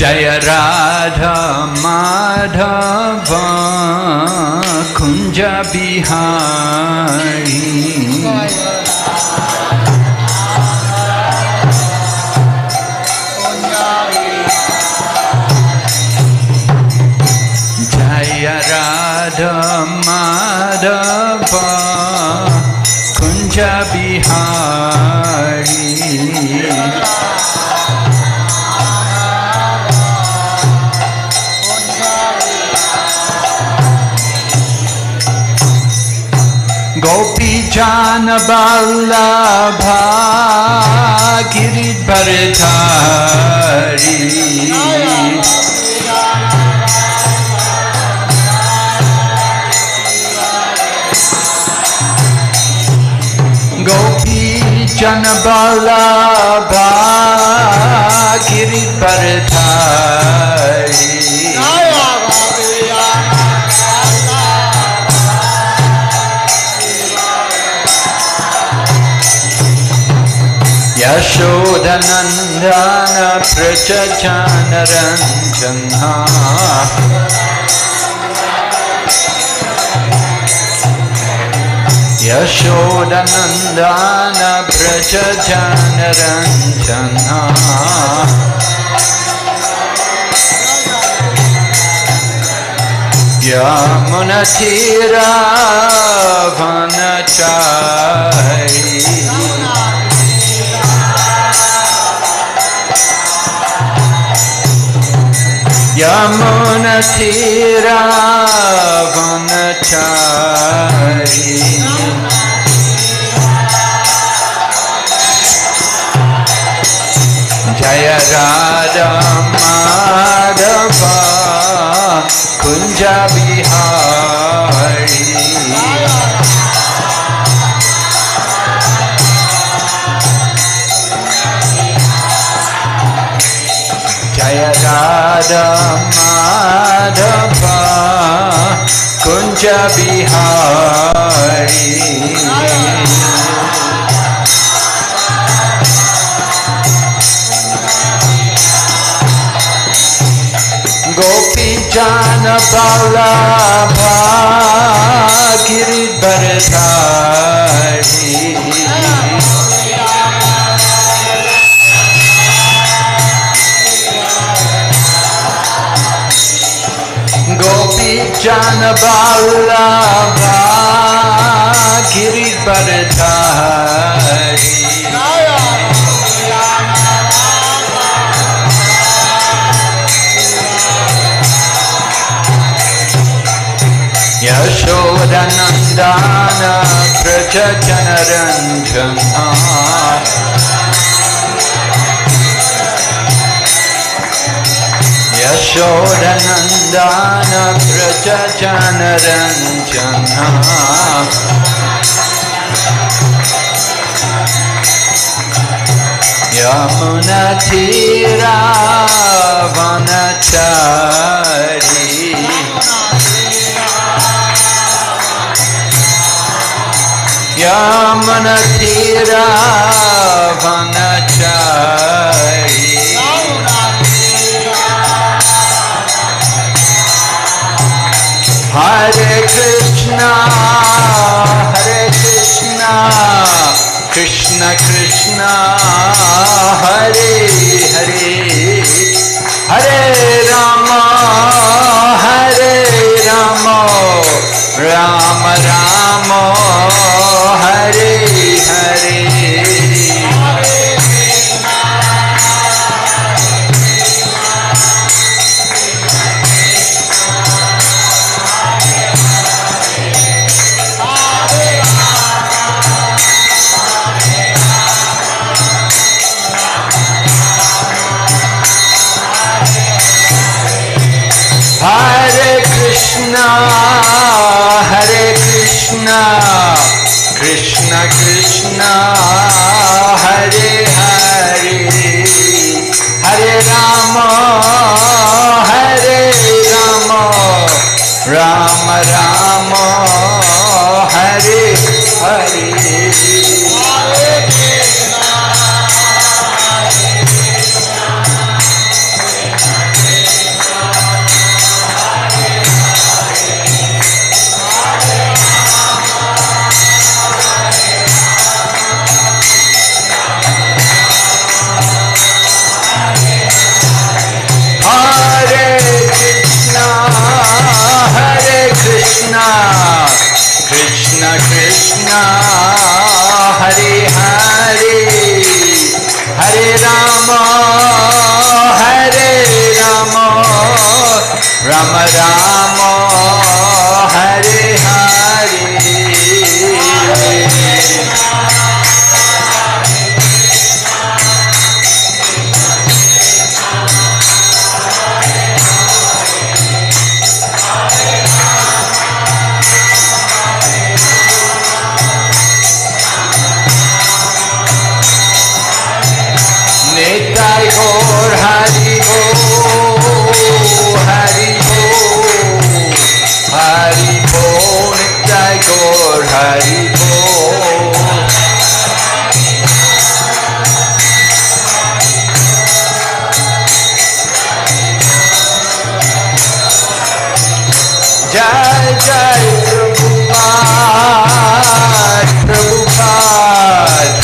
जय राधा माधव कुंज बिहारी जय राधा माधव कुंज बिहारी गोपी जान बल्लभा गिरिधरधारी गोपी जन बल्लभा गिरिधरधारी यशोदनंदन प्रज जन रंजना यशोदनंदन प्रज जन रंजना यमुना तीरा वनचारी यमुना तीरा वनचारी जय राधा माधव कुंज बिहारी जय राधा माधव कुंज बिहारी गोपी जान बल्लभा गिरिधरधारी गोपी जान बल्लभा गिरिधरधारी यशोदनंदन प्रज जन रंजना यशोदनंदन प्रज जन रंजना यमुना तीरा वनचारी यमुना तीरा वनचारी हरे Krishna Krishna Krishna Hare Hare Hare Ram Ram Ram Hare Hare Hare Krishna Krishna Krishna Hare Hare Hare Rama Rama Rama Hare Hare Krishna, Hare Hare, Hare Rama, Hare Rama, Rama Rama, Hare Hare. Nitai Gaur Hari Bo, Hari Bo, Hari Bo, Nitai Gaur Hari Bo. Jai Jai Prabhupada, Prabhupada,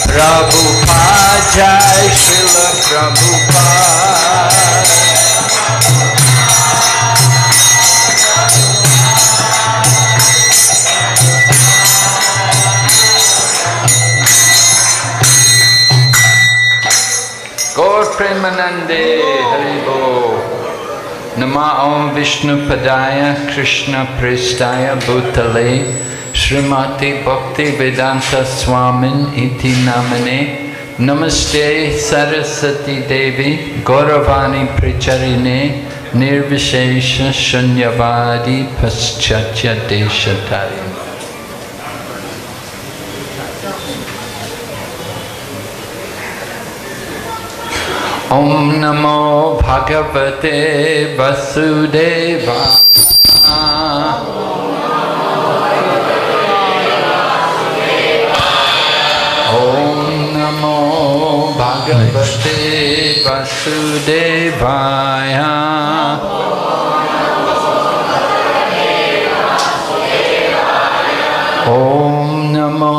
Prabhupada, Jai Srila Prabhupada. Gaur Premanande Haribo. Nama Om Vishnu Padaya Krishna Prestaya Bhutale Srimati Bhakti Vedanta Swamin Iti Namane Namaste Saraswati Devi Gauravani Pricharine Nirvishesha Shunyavadi Paschatya Deshatari. Om Namo Bhagavate Vasudevaya. Om Namo Bhagavate Vasudevaya. Om Namo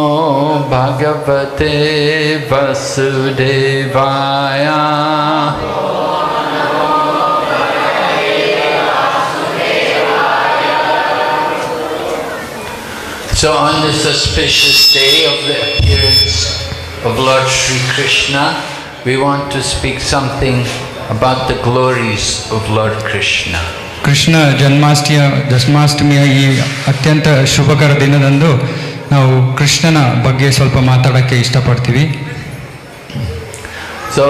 Bhagavate Vasudevaya. So on this auspicious day of the appearance of Lord Sri Krishna, we want to speak something about the glories of Lord Krishna. Krishna ಜನ್ಮಾಷ್ಟಮಿಯ ಈ ಅತ್ಯಂತ ಶುಭಕರ ದಿನದಂದು ನಾವು ಕೃಷ್ಣನ ಬಗ್ಗೆ ಸ್ವಲ್ಪ ಮಾತಾಡೋಕ್ಕೆ ಇಷ್ಟಪಡ್ತೀವಿ. So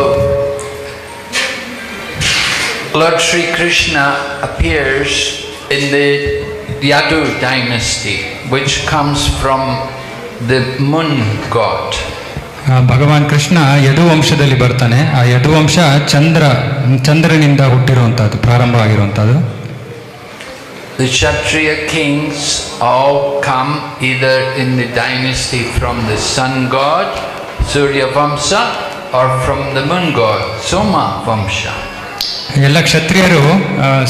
Lord Sri Krishna appears in the Yadu dynasty, which comes from the moon god. ಭಗವಾನ್ ಕೃಷ್ಣ ಯದುವಂಶದಲ್ಲಿ ಬರ್ತಾನೆ. ಆ ಯದುವಂಶ ಚಂದ್ರನಿಂದ ಹುಟ್ಟಿರುವಂಥದ್ದು, ಪ್ರಾರಂಭ ಆಗಿರುವಂಥದ್ದು. The Kshatriya kings all come either in the dynasty from the sun god, Surya Vamsa, or from the moon god, Soma Vamsa. ಎಲ್ಲ ಕ್ಷತ್ರಿಯರು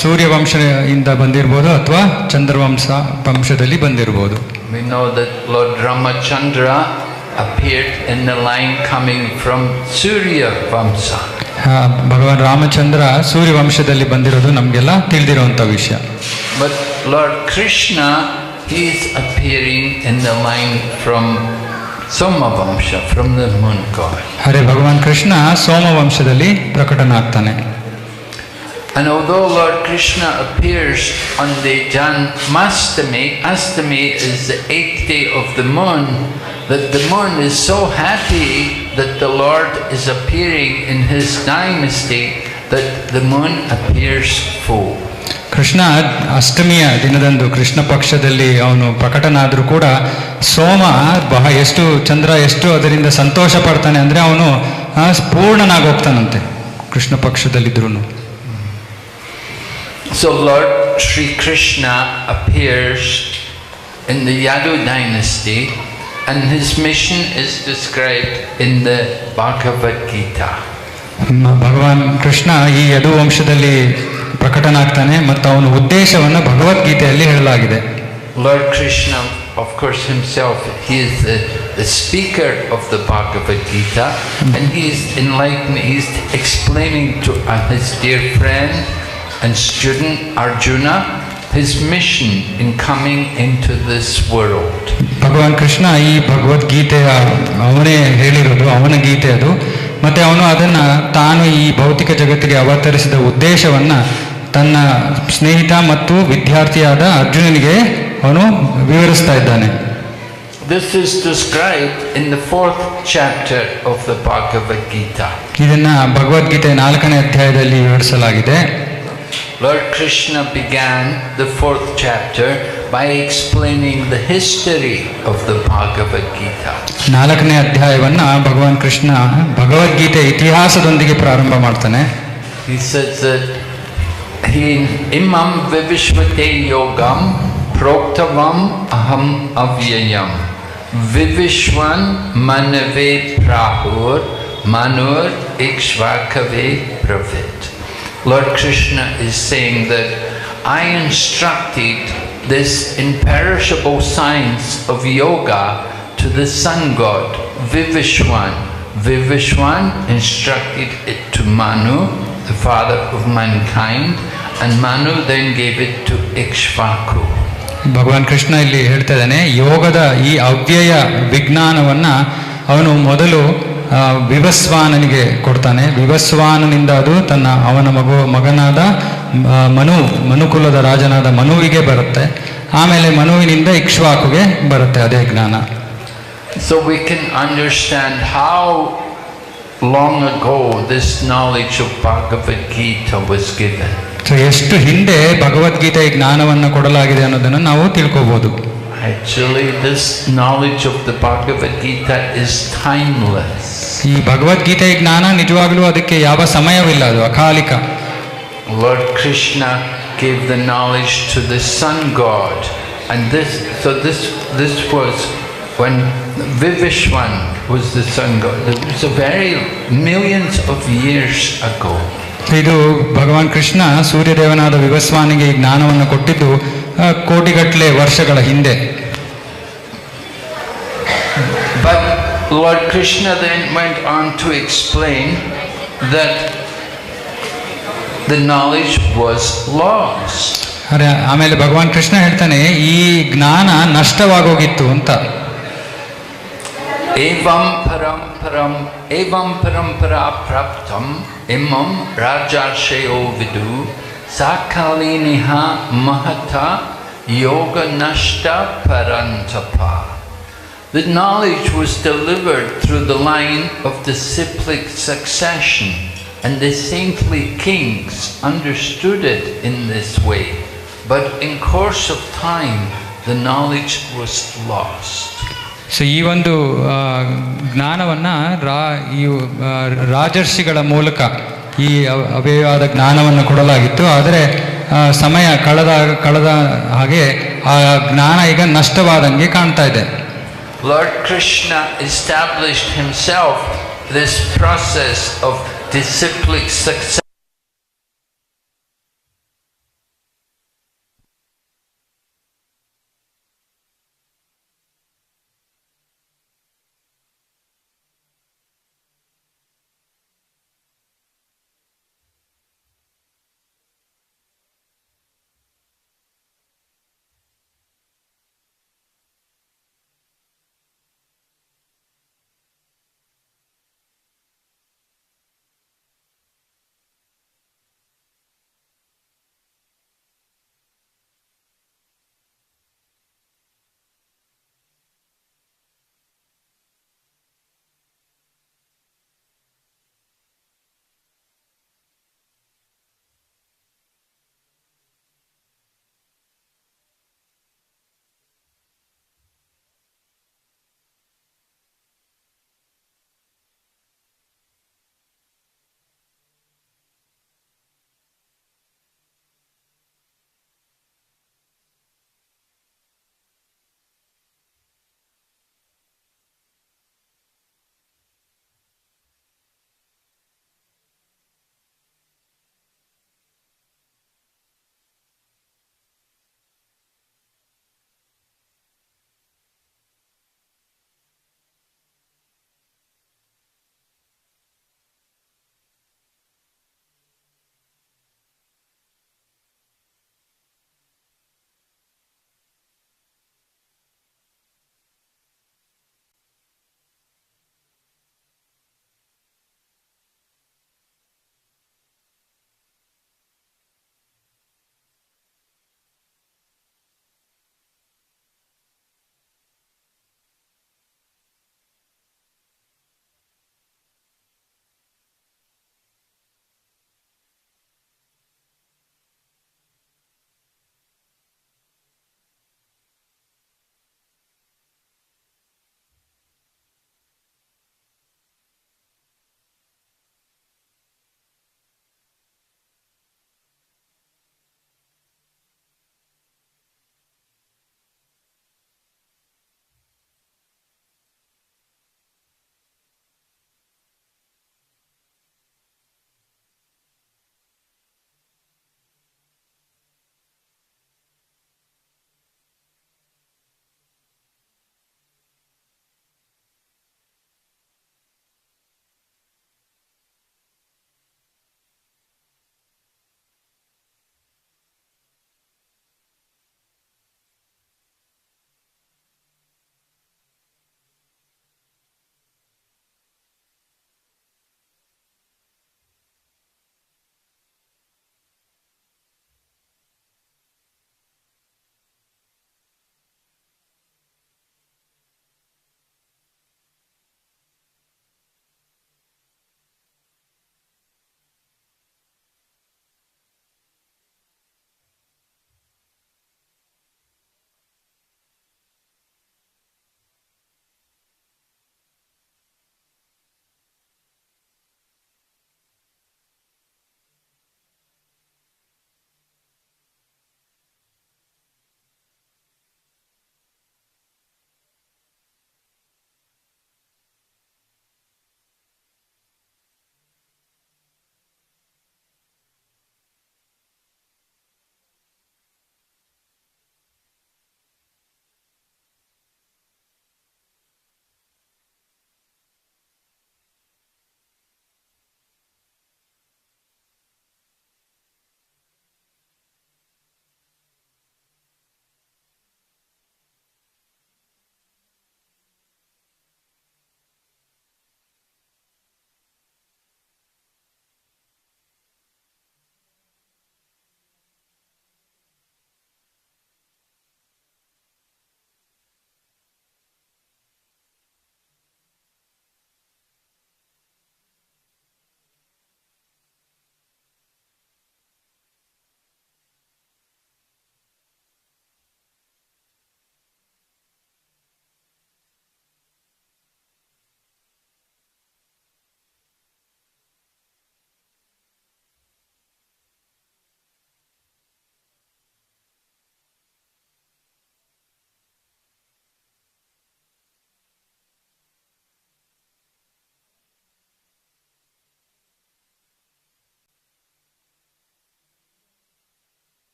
ಸೂರ್ಯವಂಶದಿಂದ ಬಂದಿರಬಹುದು ಅಥವಾ ಚಂದ್ರವಂಶದಲ್ಲಿ ಬಂದಿರಬಹುದು. We know that Lord Ramachandra appeared in the line coming from Surya Vamsa. ಭಗವಾನ್ ರಾಮಚಂದ್ರ ಸೂರ್ಯವಂಶದಲ್ಲಿ ಬಂದಿರೋದು ನಮಗೆಲ್ಲ ತಿಳಿದಿರುವಂಥ ವಿಷಯ. But Lord Krishna, he is appearing in the line from Somavamsha, from the moon god. Hare Bhagwan Krishna ಸೋಮವಂಶದಲ್ಲಿ ಪ್ರಕಟನಾಗ್ತಾನೆ. And although Lord Krishna appears on the Janmashtami, Ashtami is the 8th day of the moon, that the moon is so happy that the Lord is appearing in his dynasty, that the moon appears full. Krishna ಅಷ್ಟಮಿಯ ದಿನದಂದು ಕೃಷ್ಣ ಪಕ್ಷದಲ್ಲಿ ಅವನು ಪ್ರಕಟನಾದರೂ ಕೂಡ ಸೋಮ ಚಂದ್ರ ಎಷ್ಟು ಅದರಿಂದ ಸಂತೋಷ ಪಡ್ತಾನೆ ಅಂದರೆ ಅವನು ಪೂರ್ಣನಾಗಿ ಹೋಗ್ತಾನಂತೆ Krishna ಪಕ್ಷದಲ್ಲಿದ್ರೂ. So Lord Sri Krishna appears in the Yadu dynasty, and his mission is described in the Bhagavad Gita. ಭಗವಾನ್ ಕೃಷ್ಣ ಈ ಯದು ವಂಶದಲ್ಲಿ ಪ್ರಕಟನಾಗ್ತಾನೆ ಮತ್ತು ಅವನ ಉದ್ದೇಶವನ್ನು ಭಗವದ್ಗೀತೆಯಲ್ಲಿ ಹೇಳಲಾಗಿದೆ. Lord Krishna, of course, himself, he is the speaker of the Bhagavad Gita, and he is enlightening, he is explaining to his dear friend and student Arjuna his mission in coming into this world. ಭಗವಾನ್ ಕೃಷ್ಣ ಈ ಭಗವದ್ಗೀತೆಯ ಅವನೇ ಹೇಳಿರೋದು, ಅವನ ಗೀತೆ ಅದು. ಮತ್ತೆ ಅವನು ಅದನ್ನ ತಾನು ಈ ಭೌತಿಕ ಜಗತ್ತಿಗೆ ಅವತರಿಸಿದ ಉದ್ದೇಶವನ್ನ ತನ್ನ ಸ್ನೇಹಿತ ಮತ್ತು ವಿದ್ಯಾರ್ಥಿಯಾದ ಅರ್ಜುನನಿಗೆ ಅವನು ವಿವರಿಸ್ತಾ ಇದ್ದಾನೆ. This is described in the 4th chapter of the Bhagavad Gita. ಇದನ್ನ ಭಗವದ್ಗೀತೆ 4ನೇ ಅಧ್ಯಾಯದಲ್ಲಿ ವಿವರಿಸಲಾಗಿದೆ. Lord Krishna began the 4th chapter by explaining the history of the Bhagavad Gita. 4ನೇ ಅಧ್ಯಾಯವನ್ನ ಭಗವಾನ್ ಕೃಷ್ಣ ಭಗವದ್ಗೀತೆ ಇತಿಹಾಸದೊಂದಿಗೆ ಪ್ರಾರಂಭ ಮಾಡ್ತಾನೆ. He says that imam vivishvate yogam proktavam aham avyayam vivishwan manave prahur manur ikshvakave pravit. Lord Krishna is saying that I instructed this imperishable science of yoga to the sun god Vivishwan. Vivishwan instructed it to Manu, the father of mankind, and Manu then gave it to Ikshvaku. ಭಗವಾನ್ ಕೃಷ್ಣ ಇಲ್ಲಿ ಹೇಳ್ತಾ ಇದ್ದಾನೆ, ಯೋಗದ ಈ ಅವ್ಯಯ ವಿಜ್ಞಾನವನ್ನ ಅವನು ಮೊದಲು ವಿವಸ್ವಾನನಿಗೆ ಕೊಡ್ತಾನೆ. ವಿವಸ್ವಾನನಿಂದ ಅದು ಅವನ ಮಗನಾದ ಮನುಕುಲದ ರಾಜನಾದ ಮನುವಿಗೆ ಬರುತ್ತೆ. ಆಮೇಲೆ ಮನುವಿನಿಂದ ಇಕ್ಷ್ವಾಕುಗೆ ಬರುತ್ತೆ ಅದೇ ಜ್ಞಾನ. So we can understand how long ago this knowledge of Bhagavad Gita was given. So ಎಷ್ಟು ಹಿಂದೆ ಭಗವದ್ಗೀತೆಯ ಜ್ಞಾನವನ್ನು ಕೊಡಲಾಗಿದೆ ಅನ್ನೋದನ್ನು ನಾವು ತಿಳ್ಕೋಬಹುದು. Actually, this knowledge of the Bhagavad Gita is timeless. ಈ ಭಗವದ್ಗೀತೆಯ ಜ್ಞಾನ ನಿಜವಾಗ್ಲೂ ಅದಕ್ಕೆ ಯಾವ ಸಮಯವಿಲ್ಲ, ಅದು ಅಕಾಲಿಕ. Lord Krishna gave the knowledge to the sun god, and this was when Vivishwan was the sun god. It was a very millions of years ago. ಇದು ಭಗವಾನ್ ಕೃಷ್ಣ ಸೂರ್ಯದೇವನಾದ ವಿವಸ್ವಾನಿಗೆ ಈ ಜ್ಞಾನವನ್ನು ಕೊಟ್ಟಿದ್ದು ಕೋಟಿಗಟ್ಟಲೆ ವರ್ಷಗಳ ಹಿಂದೆ. But Lord Krishna then went on to explain that the knowledge was lost. ಆಮೇಲೆ ಭಗವಾನ್ ಕೃಷ್ಣ ಹೇಳ್ತಾನೆ ಈ ಜ್ಞಾನ ನಷ್ಟವಾಗೋಗಿತ್ತು ಅಂತ. Evam parampara praptam imam rajarshayo vidu sakaliniha mahata yoga nashta parantapa. The knowledge was delivered through the line of disciplic succession, and the saintly kings understood it in this way. But in course of time, the knowledge was lost. So ಈ ಒಂದು ಜ್ಞಾನವನ್ನು ರಾಜರ್ಷಿಗಳ ಮೂಲಕ ಈ ಅವ್ಯಯವಾದ ಜ್ಞಾನವನ್ನು ಕೊಡಲಾಗಿತ್ತು. ಆದರೆ ಸಮಯ ಕಳೆದ ಹಾಗೆ ಆ ಜ್ಞಾನ ಈಗ ನಷ್ಟವಾದಂಗೆ ಕಾಣ್ತಾ ಇದೆ. Lord Krishna established himself this process of disciplic success.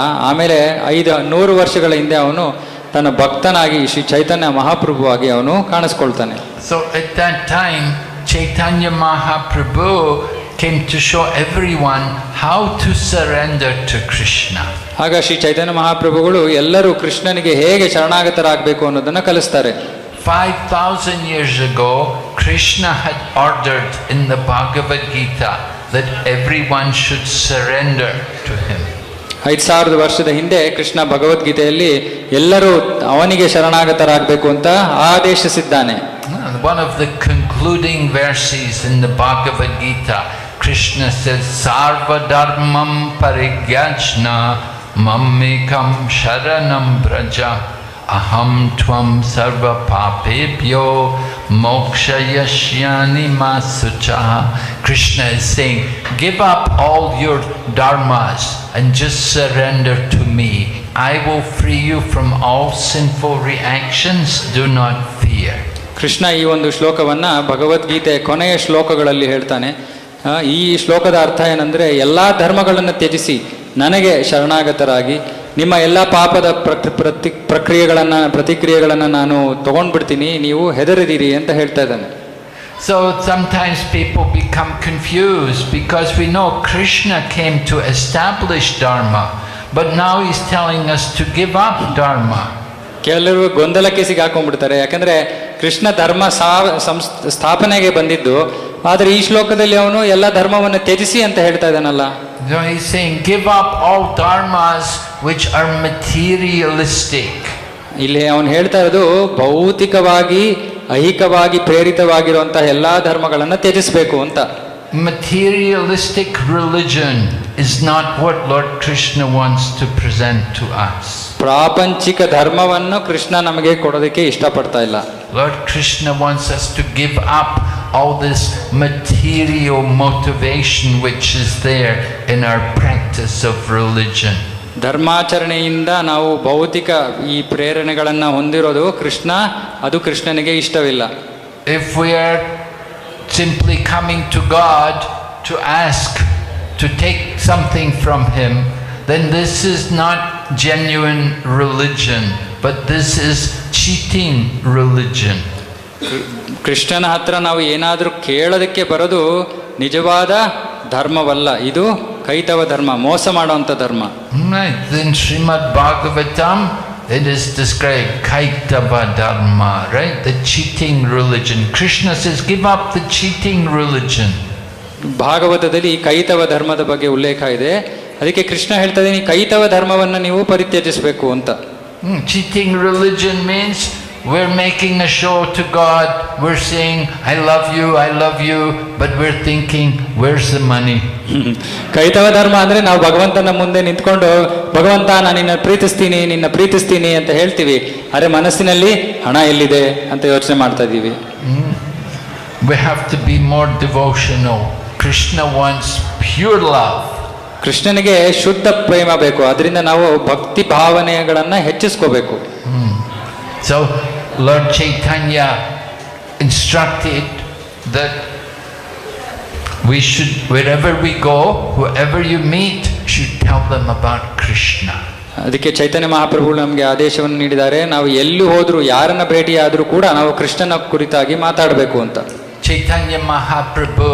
ಆಮೇಲೆ 500 ವರ್ಷಗಳ ಹಿಂದೆ ಅವನು ತನ್ನ ಭಕ್ತನಾಗಿ ಶ್ರೀ ಚೈತನ್ಯ ಮಹಾಪ್ರಭುವಾಗಿ ಅವನು ಕಾಣಿಸ್ಕೊಳ್ತಾನೆ. So at that time Chaitanya Mahaprabhu came to show everyone how to surrender to Krishna. ಆಗ ಶ್ರೀ ಚೈತನ್ಯ ಮಹಾಪ್ರಭುಗಳು ಎಲ್ಲರೂ ಕೃಷ್ಣನಿಗೆ ಹೇಗೆ ಶರಣಾಗತರಾಗಬೇಕು ಅನ್ನೋದನ್ನ ಕಲಿಸ್ತಾರೆ. 5,000 years ago Krishna had ordered in the Bhagavad Gita that everyone should surrender to him. 5,000 ವರ್ಷದ ಹಿಂದೆ ಕೃಷ್ಣ ಭಗವದ್ಗೀತೆಯಲ್ಲಿ ಎಲ್ಲರೂ ಅವನಿಗೆ ಶರಣಾಗತರಾಗಬೇಕು ಅಂತ ಆದೇಶಿಸಿದ್ದಾನೆ. One of the concluding verses in the Bhagavad Gita, Krishna says, Sarva dharmam parigyajna mammekam sharanam braja aham tvam sarva papebhyo mokshayashyani masucha. Krishna is saying, give up all your dharmas and just surrender to me. I will free you from all sinful reactions. Do not fear. Krishna ಈ ಒಂದು ಶ್ಲೋಕವನ್ನ ಭಗವದ್ಗೀತೆ ಕೊನೆಯ ಶ್ಲೋಕಗಳಲ್ಲಿ ಹೇಳ್ತಾನೆ. ಈ ಶ್ಲೋಕದ ಅರ್ಥ ಏನಂದ್ರೆ, ಎಲ್ಲಾ ಧರ್ಮಗಳನ್ನು ತ್ಯಜಿಸಿ ನನಗೆ ಶರಣಾಗತರಾಗಿ ನಿಮ್ಮ ಎಲ್ಲ ಪಾಪದ ಪ್ರತಿಕ್ರಿಯೆಗಳನ್ನು ನಾನು ತಗೊಂಡ್ಬಿಡ್ತೀನಿ, ನೀವು ಹೆದರಿದಿರಿ ಅಂತ ಹೇಳ್ತಾ ಇದ್ದಾನೆ. So sometimes people become confused because we know Krishna came to establish Dharma, but now he's telling us to give up Dharma. ಕೆಲವರು ಗೊಂದಲಕ್ಕೆ ಸಿಗಾಕೊಂಡ್ಬಿಡ್ತಾರೆ, ಯಾಕಂದ್ರೆ ಕೃಷ್ಣ ಧರ್ಮ ಸ್ಥಾಪನೆಗೆ ಬಂದಿದ್ದು, ಆದರೆ ಈ ಶ್ಲೋಕದಲ್ಲಿ ಅವನು ಎಲ್ಲ ಧರ್ಮವನ್ನು ತ್ಯಜಿಸಿ ಅಂತ ಹೇಳ್ತಾ ಇದ್ದಾನಲ್ಲ. So he's saying give up all dharmas which are materialistic. ಇಲ್ಲಿ ಅವನು ಹೇಳ್ತಾ ಇರೋದು ಭೌತಿಕವಾಗಿ ಐಹಿಕವಾಗಿ ಪ್ರೇರಿತವಾಗಿರುವಂತಹ ಎಲ್ಲಾ ಧರ್ಮಗಳನ್ನು ತ್ಯಜಿಸಬೇಕು ಅಂತ. Materialistic religion is not what Lord Krishna wants to present to us. ಪ್ರಾಪಂಚಿಕ ಧರ್ಮವನ್ನು ಕೃಷ್ಣ ನಮಗೆ ಕೊಡೋದಕ್ಕೆ ಇಷ್ಟಪಡ್ತಾ ಇಲ್ಲ. Lord Krishna wants us to give up all this material motivation which is there in our practice of religion. ಧರ್ಮಾಚರಣೆಯಿಂದ ನಾವು ಭೌತಿಕ ಈ ಪ್ರೇರಣೆಗಳನ್ನು ಹೊಂದಿರೋದು ಅದು ಕೃಷ್ಣನಿಗೆ ಇಷ್ಟವಿಲ್ಲ. If we are simply coming to God to ask to take something from him, then this is not genuine religion, but this is cheating religion. ಕೃಷ್ಣನ ಹತ್ರ ನಾವು ಏನಾದರೂ ಕೇಳೋದಕ್ಕೆ ಬರೋದು ನಿಜವಾದ ಧರ್ಮವಲ್ಲ, ಇದು ಕೈತವ ಧರ್ಮ, ಮೋಸ ಮಾಡುವಂಥ ಧರ್ಮ. Right, in Srimad Bhagavatam it is described kaitava dharma, right? The cheating religion. Krishna says give up the cheating religion. ಭಾಗವತದಲ್ಲಿ ಕೈತವ ಧರ್ಮದ ಬಗ್ಗೆ ಉಲ್ಲೇಖ ಇದೆ. ಅದಕ್ಕೆ ಕೃಷ್ಣ ಹೇಳ್ತಾ ಇದ್ದಾನೆ, ಕೈತವ ಧರ್ಮವನ್ನು ನೀವು ಪರಿತ್ಯಜಿಸಬೇಕು ಅಂತ. Cheating religion means we're making a show to God. We're saying I love you, but we're thinking where's the money? ಕೈತವ ಧರ್ಮ ಅಂದ್ರೆ ನಾವು ಭಗವಂತನ ಮುಂದೆ ನಿಂತ್ಕೊಂಡು ಭಗವಂತ ನಾನು ನಿನ್ನ ಪ್ರೀತಿಸ್ತೀನಿ ಅಂತ ಹೇಳ್ತೀವಿ, ಅರೆ ಮನಸ್ಸಿನಲ್ಲಿ ಹಣ ಎಲ್ಲಿದೆ ಅಂತ ಯೋಚನೆ ಮಾಡ್ತಾ ಇದೀವಿ. We have to be more devotional. Krishna wants pure love. ಕೃಷ್ಣನಿಗೆ ಶುದ್ಧ ಪ್ರೇಮ ಬೇಕು, ಅದರಿಂದ ನಾವು ಭಕ್ತಿ ಭಾವನೆಗಳನ್ನ ಹೆಚ್ಚಿಸ್ಕೋಬೇಕು. So Lord Chaitanya instructed that we should, wherever we go, whoever you meet, should tell them about Krishna. ಅದಕ್ಕೆ ಚೈತನ್ಯ ಮಹಾಪ್ರಭುಗಳು ನಮಗೆ ಆದೇಶವನ್ನು ನೀಡಿದ್ದಾರೆ, ನಾವು ಎಲ್ಲಿ ಹೋದ್ರು ಯಾರನ್ನ ಭೇಟಿಯಾದರೂ ಕೂಡ ನಾವು ಕೃಷ್ಣನ ಕುರಿತಾಗಿ ಮಾತಾಡಬೇಕು ಅಂತ. Chaitanya Mahaprabhu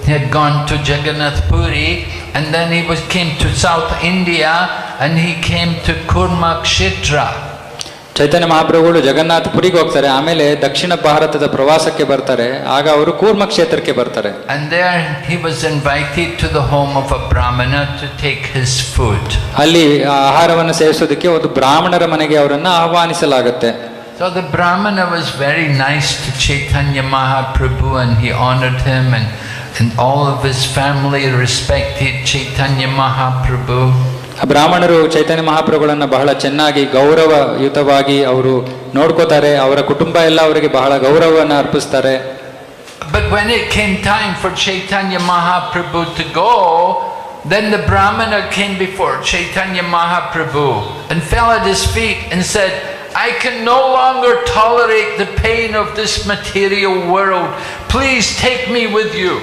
had gone to Jagannath Puri, and then he came to South India, and he came to Kurmakshetra. ಚೈತನ್ಯ ಮಹಾಪ್ರಭುಗಳು ಜಗನ್ನಾಥ ಪುರಿಗೆ ಹೋಗ್ತಾರೆ, ಆಮೇಲೆ ದಕ್ಷಿಣ ಭಾರತದ ಪ್ರವಾಸಕ್ಕೆ ಬರ್ತಾರೆ, ಆಗ ಅವರು ಕೂರ್ಮ ಕ್ಷೇತ್ರಕ್ಕೆ ಬರ್ತಾರೆ. And there he was invited to the home of a brahmana to take his food. ಅಲ್ಲಿ ಆಹಾರವನ್ನು ಸೇವಿಸೋದಕ್ಕೆ ಒಂದು ಬ್ರಾಹ್ಮಣರ ಮನೆಗೆ ಅವರನ್ನ ಆಹ್ವಾನಿಸಲಾಗುತ್ತೆ. So the brahmana was very nice to Chaitanya Mahaprabhu, and he honored him, and all of his family respected Chaitanya Mahaprabhu. ಬ್ರಾಹ್ಮಣರು ಚೈತನ್ಯ ಮಹಾಪ್ರಭುಗಳನ್ನು ಬಹಳ ಚೆನ್ನಾಗಿ ಗೌರವಯುತವಾಗಿ ಅವರು ನೋಡ್ಕೋತಾರೆ, ಅವರ ಕುಟುಂಬ ಎಲ್ಲ ಅವರಿಗೆ ಬಹಳ ಗೌರವವನ್ನು ಅರ್ಪಿಸ್ತಾರೆ. But when it came time for Chaitanya Mahaprabhu to go, then the brahmana came before Chaitanya Mahaprabhu and fell at his feet and said, I can no longer tolerate the pain of this material world. Please take me with you.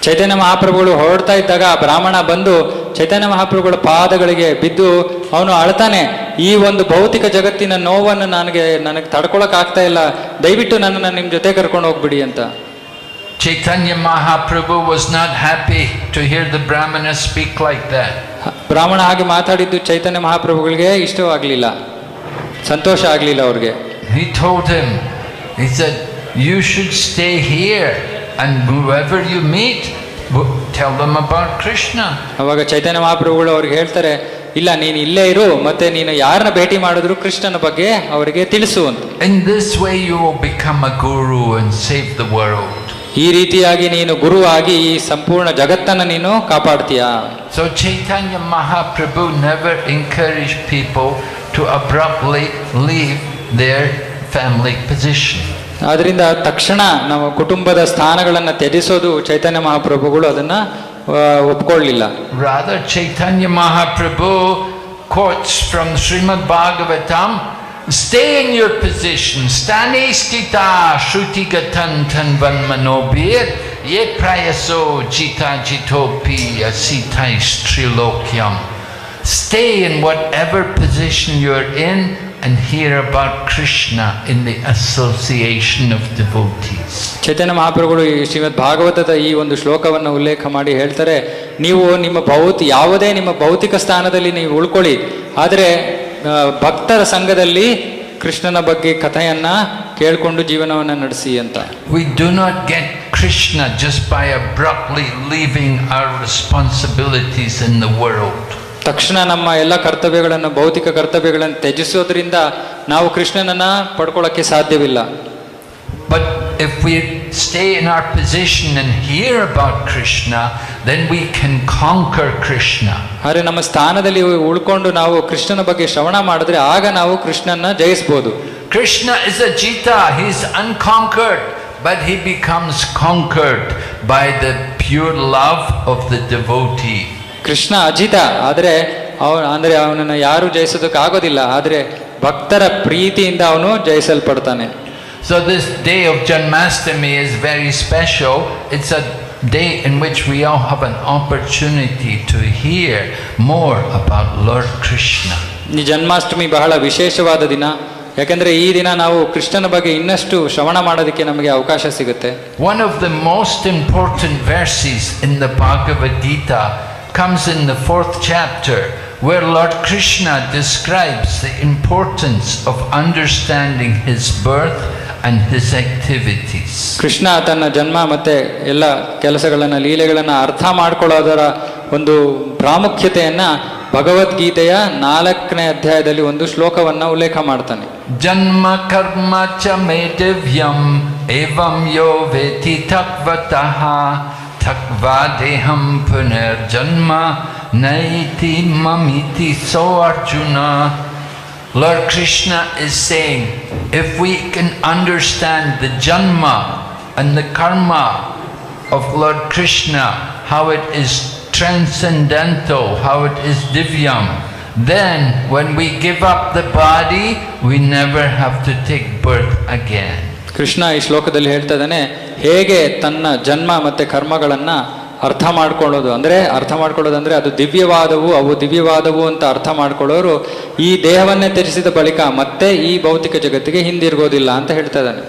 ಚೈತನ್ಯ ಮಹಾಪ್ರಭುಗಳು ಹೊರಡ್ತಾ ಇದ್ದಾಗ ಬ್ರಾಹ್ಮಣ ಬಂದು ಚೈತನ್ಯ ಮಹಾಪ್ರಭುಗಳ ಪಾದಗಳಿಗೆ ಬಿದ್ದು ಅವನು ಅಳ್ತಾನೆ, ಈ ಒಂದು ಭೌತಿಕ ಜಗತ್ತಿನ ನೋವನ್ನು ನನಗೆ ತಡ್ಕೊಳಕ್ ಆಗ್ತಾ ಇಲ್ಲ, ದಯವಿಟ್ಟು ನನ್ನನ್ನು ನಿಮ್ಮ ಜೊತೆ ಕರ್ಕೊಂಡು ಹೋಗ್ಬಿಡಿ ಅಂತ. Chaitanya Mahaprabhu was not happy to hear the Brahmana speak like that. ಬ್ರಾಹ್ಮಣ ಹಾಗೆ ಮಾತಾಡಿದ್ದು ಚೈತನ್ಯ ಮಹಾಪ್ರಭುಗಳಿಗೆ ಇಷ್ಟವಾಗಲಿಲ್ಲ, ಸಂತೋಷ ಆಗಲಿಲ್ಲ ಅವ್ರಿಗೆ. He told him, he said, you should stay here and whoever you meet, tell them about Krishna. ಅವಾಗ ಚೈತನ್ಯ ಮಹಾಪ್ರಭುಗಳು ಅವ್ರಿಗೆ ಹೇಳ್ತಾರೆ, ಇಲ್ಲ ನೀನು ಇಲ್ಲೇ ಇರು, ಮತ್ತೆ ನೀನು ಯಾರನ್ನ ಭೇಟಿ ಮಾಡಿದ್ರು ಕೃಷ್ಣನ ಬಗ್ಗೆ ಅವರಿಗೆ ತಿಳಿಸು ಅಂತ. In this way you will become a guru and save the world. ಈ ರೀತಿಯಾಗಿ ನೀನು ಗುರು ಆಗಿ ಈ ಸಂಪೂರ್ಣ ಜಗತ್ತನ್ನು ನೀನು ಕಾಪಾಡ್ತೀಯಾ. So Chaitanya Mahaprabhu never encouraged people to abruptly leave their family position. ಆದ್ರಿಂದ ತಕ್ಷಣ ನಮ್ಮ ಕುಟುಂಬದ ಸ್ಥಾನಗಳನ್ನು ತ್ಯಜಿಸೋದು ಚೈತನ್ಯ ಮಹಾಪ್ರಭುಗಳು ಅದನ್ನ ಒಪ್ಕೊಳ್ಳಿಲ್ಲ. Rather Chaitanya Mahaprabhu quotes from Srimad Bhagavatam, stay in your position, stane stita shruti gatan tanvan manobir ye prayaso jita jitopi asitais trilokyam. Stay in whatever position you're in and hear about Krishna in the association of devotees. ಚೈತನ್ಯ ಮಹಾಪ್ರಭುಗಳು ಈ ಶ್ರೀಮದ್ ಭಾಗವತದ ಈ ಒಂದು ಶ್ಲೋಕವನ್ನು ಉಲ್ಲೇಖ ಮಾಡಿ ಹೇಳ್ತಾರೆ, ನೀವು ಯಾವುದೇ ನಿಮ್ಮ ಭೌತಿಕ ಸ್ಥಾನದಲ್ಲಿ ನೀವು ಉಳ್ಕೊಳ್ಳಿ, ಆದರೆ ಭಕ್ತರ ಸಂಘದಲ್ಲಿ ಕೃಷ್ಣನ ಬಗ್ಗೆ ಕಥೆಯನ್ನ ಕೇಳಿಕೊಂಡು ಜೀವನವನ್ನು ನಡೆಸಿ ಅಂತ. We do not get Krishna just by abruptly leaving our responsibilities in the world. ತಕ್ಷಣ ನಮ್ಮ ಎಲ್ಲ ಕರ್ತವ್ಯಗಳನ್ನು, ಭೌತಿಕ ಕರ್ತವ್ಯಗಳನ್ನು ತ್ಯಜಿಸೋದ್ರಿಂದ ನಾವು ಕೃಷ್ಣನನ್ನ ಪಡ್ಕೊಳ್ಳೋಕ್ಕೆ ಸಾಧ್ಯವಿಲ್ಲ. But if we stay in our position and hear about Krishna, then we can conquer Krishna. ಆದರೆ ನಮ್ಮ ಸ್ಥಾನದಲ್ಲಿ ಉಳ್ಕೊಂಡು ನಾವು ಕೃಷ್ಣನ ಬಗ್ಗೆ ಶ್ರವಣ ಮಾಡಿದ್ರೆ ಆಗ ನಾವು ಕೃಷ್ಣನ ಜಯಿಸಬಹುದು. Krishna is a Jita, he is unconquered, but he becomes conquered by the pure love of the devotee. Krishna Ajit, ಆದರೆ ಅವನನ್ನು ಯಾರು ಜಯಿಸೋದಕ್ಕೆ ಆಗೋದಿಲ್ಲ, ಆದರೆ ಭಕ್ತರ ಪ್ರೀತಿಯಿಂದ ಅವನು ಜಯಿಸಲ್ಪಡ್ತಾನೆ. So this day of Janmashtami is very special. It's a day in which we all have an opportunity to hear more about Lord Krishna. ಈ ಜನ್ಮಾಷ್ಟಮಿ ಬಹಳ ವಿಶೇಷವಾದ ದಿನ, ಯಾಕಂದ್ರೆ ಈ ದಿನ ನಾವು ಕೃಷ್ಣನ ಬಗ್ಗೆ ಇನ್ನಷ್ಟು ಶ್ರವಣ ಮಾಡೋದಕ್ಕೆ ನಮಗೆ ಅವಕಾಶ ಸಿಗುತ್ತೆ. One of the most important verses in the Bhagavad Gita comes in the 4th chapter, where Lord Krishna describes the importance of understanding his birth and his activities. Krishna ತನ್ನ ಜನ್ಮ ಮತ್ತೆ ಎಲ್ಲ ಕೆಲಸಗಳನ್ನು, ಲೀಲೆಗಳನ್ನು ಅರ್ಥ ಮಾಡ್ಕೊಳ್ಳೋದರ ಒಂದು ಪ್ರಾಮುಖ್ಯತೆಯನ್ನ ಭಗವದ್ಗೀತೆಯ 4ನೇ ಅಧ್ಯಾಯದಲ್ಲಿ ಒಂದು ಶ್ಲೋಕವನ್ನ ಉಲ್ಲೇಖ ಮಾಡ್ತಾನೆ. ಜನ್ಮ ಕರ್ಮ ಚ ಮೇ ದಿವ್ಯಂ ಏವಂ ಯೋ ವೇತಿ ತಕ್ವತಃ ತಕ್ವಾ ದೇಹಂ ಪುನರ್ಜನ್ಮ ನೈತಿ ಮಮಿತಿ. So Arjuna, Lord Krishna is saying, if we can understand the janma and the karma of Lord Krishna, how it is transcendental, how it is divyam, then when we give up the body, we never have to take birth again. Krishna ಈ ಶ್ಲೋಕದಲ್ಲಿ ಹೇಳ್ತಾ ಇದ್ದಾನೆ, ಹೇಗೆ ತನ್ನ ಜನ್ಮ ಮತ್ತೆ ಕರ್ಮಗಳನ್ನ ಅರ್ಥ ಮಾಡ್ಕೊಳ್ಳೋದು ಅಂದ್ರೆ ಅದು ಅವು ದಿವ್ಯವಾದವು ಅಂತ ಅರ್ಥ ಮಾಡ್ಕೊಳ್ಳೋರು ಈ ದೇಹವನ್ನೇ ತ್ಯಜಿಸಿದ ಬಳಿಕ ಮತ್ತೆ ಈ ಭೌತಿಕ ಜಗತ್ತಿಗೆ ಹಿಂದಿರುಗೋದಿಲ್ಲ ಅಂತ ಹೇಳ್ತಾ ಇದ್ದಾನೆ.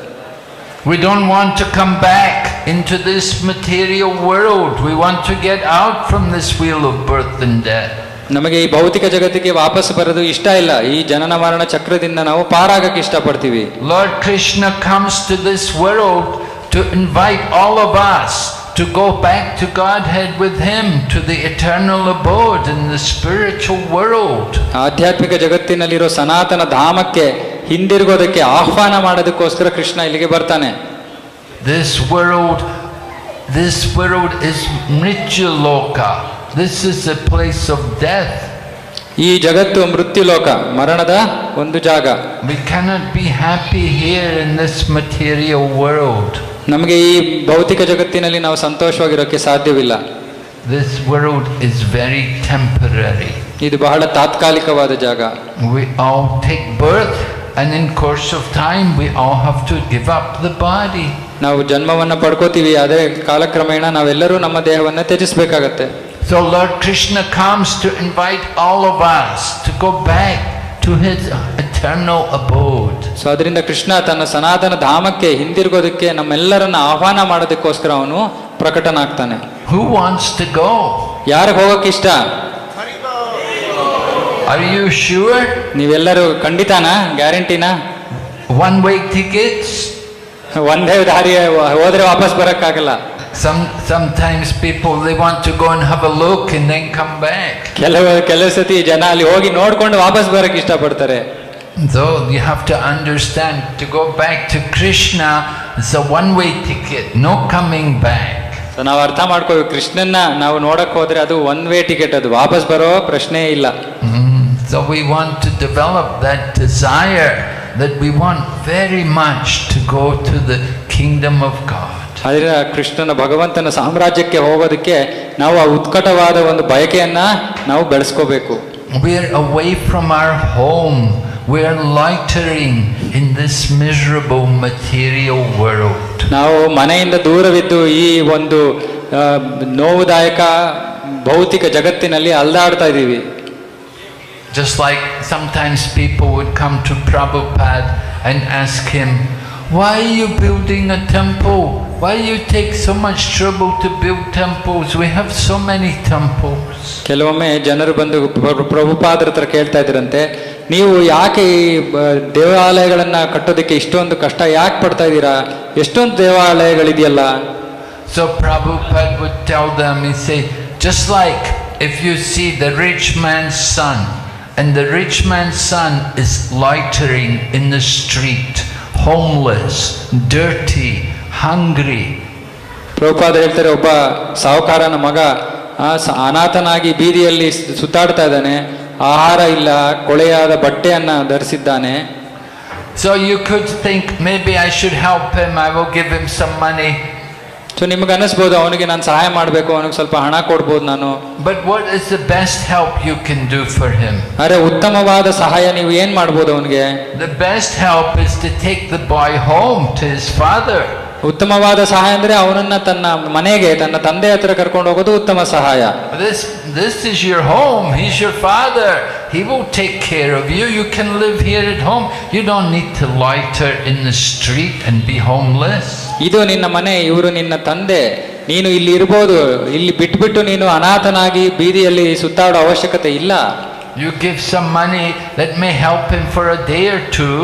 We don't want to come back into this material world. We want to get out from this wheel of birth and death. ನಮಗೆ ಈ ಭೌತಿಕ ಜಗತ್ತಿಗೆ ವಾಪಸ್ ಬರೋದು ಇಷ್ಟ ಇಲ್ಲ. ಈ ಜನನ ಮರಣ ಚಕ್ರದಿಂದ ನಾವು ಪಾರಾಗಕ್ಕೆ ಇಷ್ಟಪಡ್ತೀವಿ. Lord Krishna comes to this world to invite all of us to go back to Godhead with him, to the eternal abode in the spiritual world. ಆಧ್ಯಾತ್ಮಿಕ ಜಗತ್ತಿನಲ್ಲಿರೋ ಸನಾತನ ಧಾಮಕ್ಕೆ ಹಿಂದಿರುಗೋದಕ್ಕೆ ಆಹ್ವಾನ ಮಾಡೋದಕ್ಕೋಸ್ಕರ ಕೃಷ್ಣ ಇಲ್ಲಿಗೆ ಬರ್ತಾನೆ. This world is Mrityuloka. This is a place of death. ಈ ಜಗತ್ತು ಮೃತ್ಯುಲೋಕ, ಮರಣದ ಒಂದು ಜಾಗ. We cannot be happy here in this material world. ನಮಗೆ ಈ ಭೌತಿಕ ಜಗತ್ತಿನಲ್ಲಿ ನಾವು ಸಂತೋಷವಾಗಿರೋಕ್ಕೆ ಸಾಧ್ಯವಿಲ್ಲ. This world is very temporary. ಇದು ಬಹಳ ತಾತ್ಕಾಲಿಕವಾದ ಜಾಗ. We all take birth and in course of time we all have to give up the body. ನಾವು ಜನ್ಮವನ್ನು ಪಡ್ಕೋತೀವಿ, ಆದರೆ ಕಾಲಕ್ರಮೇಣ ನಾವೆಲ್ಲರೂ ನಮ್ಮ ದೇಹವನ್ನು ತ್ಯಜಿಸಬೇಕಾಗತ್ತೆ. So Lord Krishna comes to invite all of us to go back to his eternal abode. So ಅದರಿಂದ ಕೃಷ್ಣ ತನ್ನ ಸನಾತನ ಧಾಮಕ್ಕೆ ಹಿಂದಿರುಗೋದಕ್ಕೆ ನಮ್ಮೆಲ್ಲರನ್ನ ಆಹ್ವಾನ ಮಾಡೋದಕ್ಕೋಸ್ಕರ ಅವನು ಪ್ರಕಟನಾಗ್ತಾನೆ. Who wants to go? ಯಾರಿಗೆ ಹೋಗಕ್ಕೆ ಇಷ್ಟ? Are you sure? ನೀವೆಲ್ಲರೂ ಖಂಡಿತಾನಾ? ಗ್ಯಾರಂಟಿನಾ? One-way tickets? ಒಂದೇ ದಾರಿ ಹೋದ್ರೆ ವಾಪಸ್ ಬರಕ್ಕಾಗಲ್ಲ. Sometimes people, they want to go and have a look and then come back. ಕೆಲವು ಸತಿ ಜನ ಅಲ್ಲಿ ಹೋಗಿ ನೋಡ್ಕೊಂಡು ವಾಪಸ್ ಬರಕ್ ಇಷ್ಟಪಡ್ತಾರೆ. So you have to understand, to go back to Krishna is a one-way ticket, no coming back. So ನಾವು ಅರ್ಥ ಮಾಡ್ಕೋಬೇಕು, ಕೃಷ್ಣನ್ನ ನಾವು ನೋಡಕ್ ಹೋದ್ರೆ ಅದು ಒನ್ ವೇ ಟಿಕೆಟ್, ಅದು ವಾಪಸ್ ಬರೋ ಪ್ರಶ್ನೆ ಇಲ್ಲ. So we want to develop that desire that we want very much to go to the kingdom of God. ಅದರಿಂದ ಕೃಷ್ಣನ ಭಗವಂತನ ಸಾಮ್ರಾಜ್ಯಕ್ಕೆ ಹೋಗೋದಕ್ಕೆ ನಾವು ಆ ಉತ್ಕಟವಾದ ಒಂದು ಬಯಕೆಯನ್ನ ನಾವು ಬೆಳೆಸ್ಕೋಬೇಕು. We are away from our home. We are loitering in this miserable material world. ನಾವು ಮನೆಯಿಂದ ದೂರವಿದ್ದು ಈ ಒಂದು ನೋವುದಾಯಕ ಭೌತಿಕ ಜಗತ್ತಿನಲ್ಲಿ ಅಲ್ದಾಡ್ತಾ ಇದ್ದೀವಿ. Just like sometimes people would come to Prabhupada and ask him, why are you building a temple? Why you take so much trouble to build temples? We have so many temples. ಕೆಲವೊಮ್ಮೆ ಜನರು ಬಂದು ಪ್ರಭುಪಾದರ ಹತ್ರ ಕೇಳ್ತಾ ಇದ್ರಂತೆ, ನೀವು ಯಾಕೆ ಈ ದೇವಾಲಯಗಳನ್ನ ಕಟ್ಟೋದಕ್ಕೆ ಇಷ್ಟೊಂದು ಕಷ್ಟ ಯಾಕೆ ಪಡ್ತಾ ಇದ್ದೀರಾ? ಎಷ್ಟೊಂದು ದೇವಾಲಯಗಳಿದೆಯಲ್ಲ. So Prabhupada would tell them, he say, just like if you see the rich man's son, and the rich man's son is loitering in the street, homeless, dirty, hungry. Prabhupada ಹೇಳ್ತಾರೆ, ಒಬ್ಬ ಸಾಹುಕಾರನ ಮಗ ಅನಾಥನಾಗಿ ಬೀದಿಯಲ್ಲಿ ಸುತ್ತಾಡ್ತಾ ಇದ್ದಾನೆ, ಆಹಾರ ಇಲ್ಲ, ಕೊಳೆಯಾದ ಬಟ್ಟೆಯನ್ನ ಧರಿಸಿದ್ದಾನೆ. So you could think, maybe I should help him, I will give him some money. So ನಿಮ್ಗೆ ಅನಿಸ್ಬೋದು, ಅವನಿಗೆ ನಾನು ಸಹಾಯ ಮಾಡಬೇಕು, ಅವನಿಗೆ ಸ್ವಲ್ಪ ಹಣ ಕೊಡ್ಬೋದು ನಾನು. But what is the best help you can do for him? ಅರೆ ಉತ್ತಮವಾದ ಸಹಾಯ ನೀವು ಏನ್ ಮಾಡ್ಬೋದು ಅವನಿಗೆ? The best help is to take the boy home to his father. ಉತ್ತಮವಾದ ಸಹಾಯ ಅಂದ್ರೆ ಅವನನ್ನ ತನ್ನ ಮನೆಗೆ, ತನ್ನ ತಂದೆ ಹತ್ರ ಕರ್ಕೊಂಡು ಹೋಗೋದು ಉತ್ತಮ ಸಹಾಯ. This is your home. He's your father. He will take care of you. You can live here at home. You don't need to loiter in the street and be homeless. ಇದು ನಿನ್ನ ಮನೆ, ಇವರು ನಿನ್ನ ತಂದೆ, ನೀನು ಇಲ್ಲಿ ಇರ್ಬೋದು, ಇಲ್ಲಿ ಬಿಟ್ಬಿಟ್ಟು ನೀನು ಅನಾಥನಾಗಿ ಬೀದಿಯಲ್ಲಿ ಸುತ್ತಾಡೋ ಅವಶ್ಯಕತೆ ಇಲ್ಲ. You give some money that may help him for a day or two,